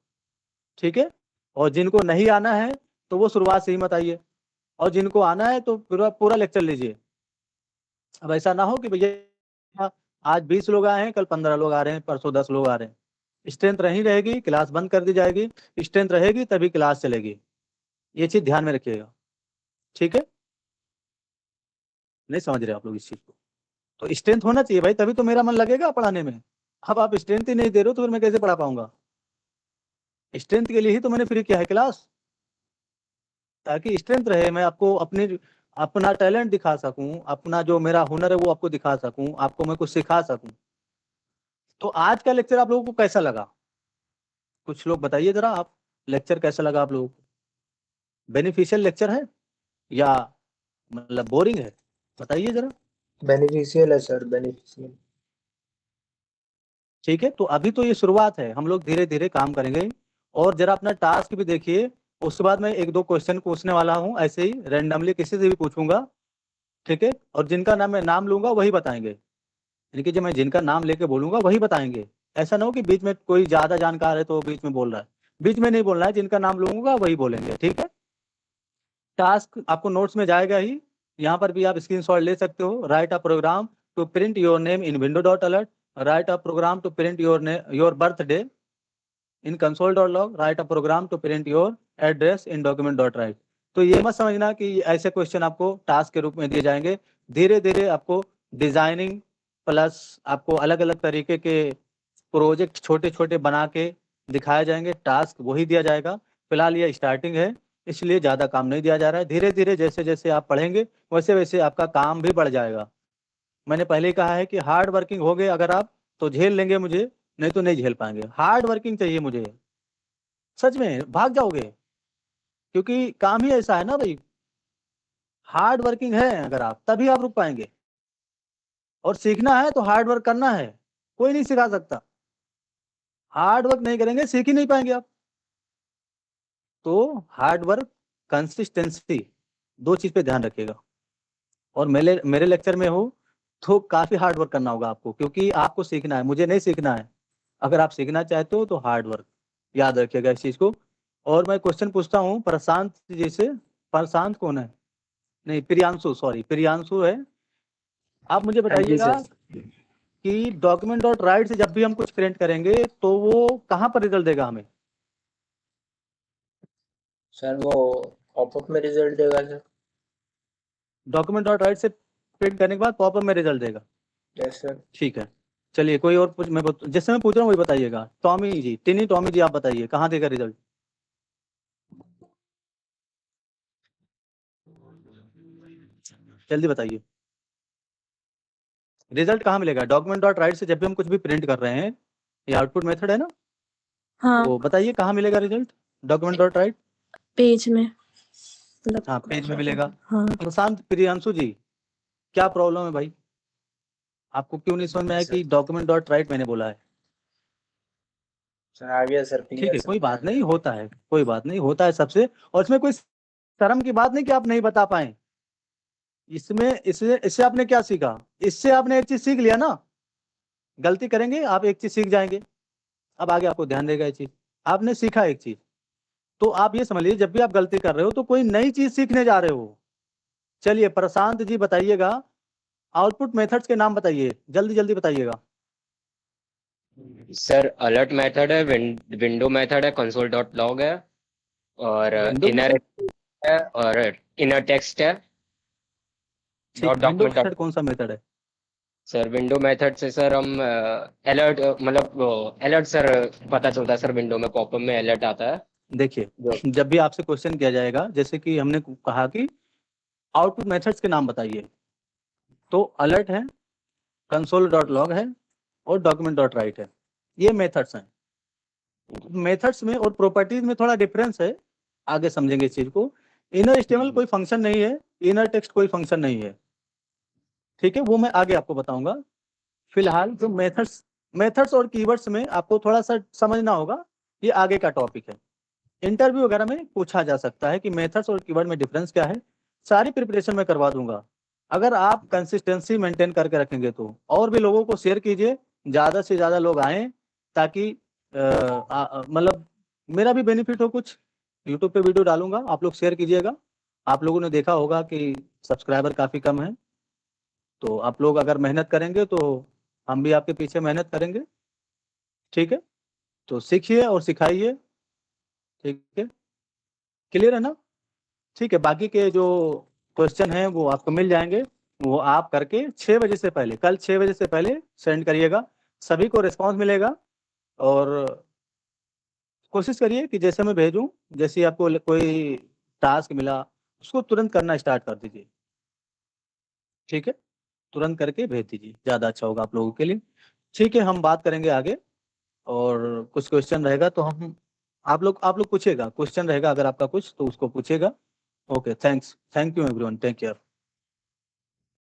S1: ठीक है। और जिनको नहीं आना है तो वो शुरुआत से ही मत आइए, और जिनको आना है तो पूरा लेक्चर लीजिए। अब ऐसा ना हो कि भैया आज 20 लोग आए हैं, कल 15 लोग आ रहे हैं, परसों 10 लोग आ रहे हैं। स्ट्रेंथ नहीं रहेगी, क्लास बंद कर दी जाएगी, स्ट्रेंथ रहेगी तभी क्लास चलेगी, ये चीज ध्यान में रखिएगा, ठीक है। नहीं समझ रहे आप लोग इस चीज को। तो स्ट्रेंथ होना चाहिए भाई, तभी तो मेरा मन लगेगा पढ़ाने में। अब आप स्ट्रेंथ ही नहीं दे रहे हो तो फिर मैं कैसे पढ़ा पाऊंगा। स्ट्रेंथ के लिए ही तो मैंने फ्री किया है क्लास, ताकि स्ट्रेंथ रहे, मैं आपको अपना टैलेंट दिखा सकूं, अपना जो मेरा हुनर है वो आपको दिखा सकूं, आपको मैं कुछ सिखा सकूं। तो आज का लेक्चर आप लोगों को कैसा लगा, कुछ लोग बताइए जरा, आप लेक्चर कैसा लगा आप लोगों को? बेनिफिशियल लेक्चर है या मतलब बोरिंग है, बताइए जरा।
S5: बेनिफिशियल है सर, बेनिफिशियल।
S1: ठीक है, तो अभी तो ये शुरुआत है, हम लोग धीरे धीरे काम करेंगे। और जरा अपना टास्क भी देखिए, उसके बाद मैं 1-2 क्वेश्चन पूछने वाला हूँ, ऐसे ही रैंडमली किसी से भी पूछूंगा, ठीक है। और जिनका नाम मैं नाम लूंगा वही बताएंगे, यानी कि जब मैं जिनका नाम लेके बोलूंगा वही बताएंगे। ऐसा ना हो कि बीच में कोई ज्यादा जानकार है तो बीच में बोल रहा है, बीच में नहीं बोलना है, जिनका नाम लूंगा वही बोलेंगे, ठीक है। टास्क आपको नोट्स में जाएगा ही, यहाँ पर भी आप स्क्रीनशॉट ले सकते हो। Write a program to print your name in window.alert, write a program to print your birthday in console.log, write a program to print your address in document.write। तो ये मत समझना कि ऐसे क्वेश्चन आपको टास्क के रूप में दिए जाएंगे, धीरे धीरे आपको डिजाइनिंग प्लस आपको अलग अलग तरीके के प्रोजेक्ट छोटे छोटे बना के दिखाए जाएंगे, टास्क वही दिया जाएगा। फिलहाल ये स्टार्टिंग है, इसलिए ज़्यादा काम नहीं दिया जा रहा है। धीरे धीरे जैसे जैसे आप पढ़ेंगे वैसे वैसे आपका काम भी बढ़ जाएगा। मैंने पहले ही कहा है कि हार्ड वर्किंग हो गए अगर आप तो झेल लेंगे मुझे, नहीं तो नहीं झेल पाएंगे। हार्ड वर्किंग चाहिए मुझे, सच में भाग जाओगे, क्योंकि काम ही ऐसा है ना भाई। हार्ड वर्किंग है अगर आप, तभी आप रुक पाएंगे। और सीखना है तो हार्ड वर्क करना है, कोई नहीं सिखा सकता। हार्ड वर्क नहीं करेंगे सीख ही नहीं पाएंगे आप। तो हार्ड वर्क, कंसिस्टेंसी, 2 चीज पे ध्यान रखिएगा। और मेरे लेक्चर में हो तो काफी हार्ड वर्क करना होगा आपको, क्योंकि आपको सीखना है, मुझे नहीं सीखना है। अगर आप सीखना चाहते हो तो हार्ड वर्क, याद रखिएगा इस चीज को। और मैं क्वेश्चन पूछता हूँ प्रशांत जी से। प्रशांत कौन है? नहीं, प्रियांशु, सॉरी प्रियांशु है। आप मुझे बताइएगा कि document.write से जब भी हम कुछ प्रिंट करेंगे तो वो कहाँ पर रिजल्ट देगा हमें?
S3: सर वो पॉपअप में रिजल्ट देगा सर।
S1: document.write से प्रिंट करने के बाद पॉपअप में रिजल्ट देगा।
S3: Yes sir.
S1: ठीक है, चलिए कोई और जैसे मैं पूछ रहा हूँ वही बताइएगा। टॉमी जी, टिनी टॉमी जी, आप बताइए कहाँ देगा रिजल्ट? जल्दी बताइए, रिजल्ट कहाँ मिलेगा? document.write से जब भी हम कुछ भी प्रिंट कर रहे हैं, ये आउटपुट मेथड है ना,
S6: हाँ,
S1: तो बताइए कहाँ मिलेगा रिजल्ट document.write?
S6: पेज में, मतलब
S1: हाँ, पेज में मिलेगा।
S6: हाँ।
S1: प्रशांत, प्रियांशु जी, क्या प्रॉब्लम है भाई? आपको क्यों नहीं समझ में आया कि document.write मैंने बोला है?
S3: सर आ गया सर,
S1: ठीक है, कोई बात नहीं, होता है, कोई बात नहीं, होता है सबसे। और इसमें कोई शर्म की बात नहीं कि आप नहीं बता पाए। इसमें इससे आपने क्या सीखा? इससे आपने एक चीज सीख लिया ना, गलती करेंगे आप, एक चीज सीख जाएंगे, अब आगे आपको ध्यान देगा ये चीज। आपने सीखा एक चीज, तो आप ये समझ लीजिए जब भी आप गलती कर रहे हो तो कोई नई चीज सीखने जा रहे हो। चलिए प्रशांत जी बताइएगा, आउटपुट मेथड्स के नाम बताइए, जल्दी जल्दी बताइएगा।
S2: सर अलर्ट मेथड है, विंडो मेथड है, console.log है, और
S1: विंडो
S2: इनर है, और इनर टेक्स्ट है।
S1: ठीक, विंडो
S2: document
S1: मेथड कौन सा मेथड है?
S2: सर विंडो मेथड से सर हम अलर्ट, मतलब अलर्ट सर पता चलता है सर, विंडो में पॉपअप में अलर्ट आता है।
S1: देखिए जब भी आपसे क्वेश्चन किया जाएगा, जैसे कि हमने कहा कि आउटपुट मेथड्स के नाम बताइए, तो अलर्ट है, console.log है और document.write है, ये मेथड्स हैं। मेथड्स में और प्रॉपर्टीज में थोड़ा डिफरेंस है, आगे समझेंगे इस चीज को। इनर एचटीएमएल कोई फंक्शन नहीं है, इनर टेक्स्ट कोई फंक्शन नहीं है, ठीक है, वो मैं आगे आपको बताऊंगा। फिलहाल जो मेथड्स और कीवर्ड्स में आपको थोड़ा सा समझना होगा, ये आगे का टॉपिक है। इंटरव्यू वगैरह में पूछा जा सकता है कि मेथड्स और कीवर्ड में डिफरेंस क्या है। सारी प्रिपरेशन मैं करवा दूंगा, अगर आप कंसिस्टेंसी मेंटेन करके रखेंगे तो। और भी लोगों को शेयर कीजिए, ज़्यादा से ज़्यादा लोग आएँ, ताकि मतलब मेरा भी बेनिफिट हो कुछ। यूट्यूब पे वीडियो डालूंगा, आप लोग शेयर कीजिएगा। आप लोगों ने देखा होगा कि सब्सक्राइबर काफ़ी कम है, तो आप लोग अगर मेहनत करेंगे तो हम भी आपके पीछे मेहनत करेंगे, ठीक है। तो सीखिए और सिखाइए, ठीक है, क्लियर है ना? ठीक है, बाकी के जो क्वेश्चन हैं वो आपको मिल जाएंगे वो आप करके 6 बजे से पहले, कल 6 बजे से पहले सेंड करिएगा। सभी को रिस्पॉन्स मिलेगा और कोशिश करिए कि जैसे मैं भेजूँ, जैसे ही आपको कोई टास्क मिला उसको तुरंत करना स्टार्ट कर दीजिए, ठीक है? तुरंत करके भेज दीजिए, ज़्यादा अच्छा होगा आप लोगों के लिए। ठीक है, हम बात करेंगे आगे और कुछ क्वेश्चन रहेगा तो हम आप लोग पूछिएगा, क्वेश्चन रहेगा अगर आपका कुछ तो उसको पूछिएगा। Okay, thanks, thank you everyone, take care.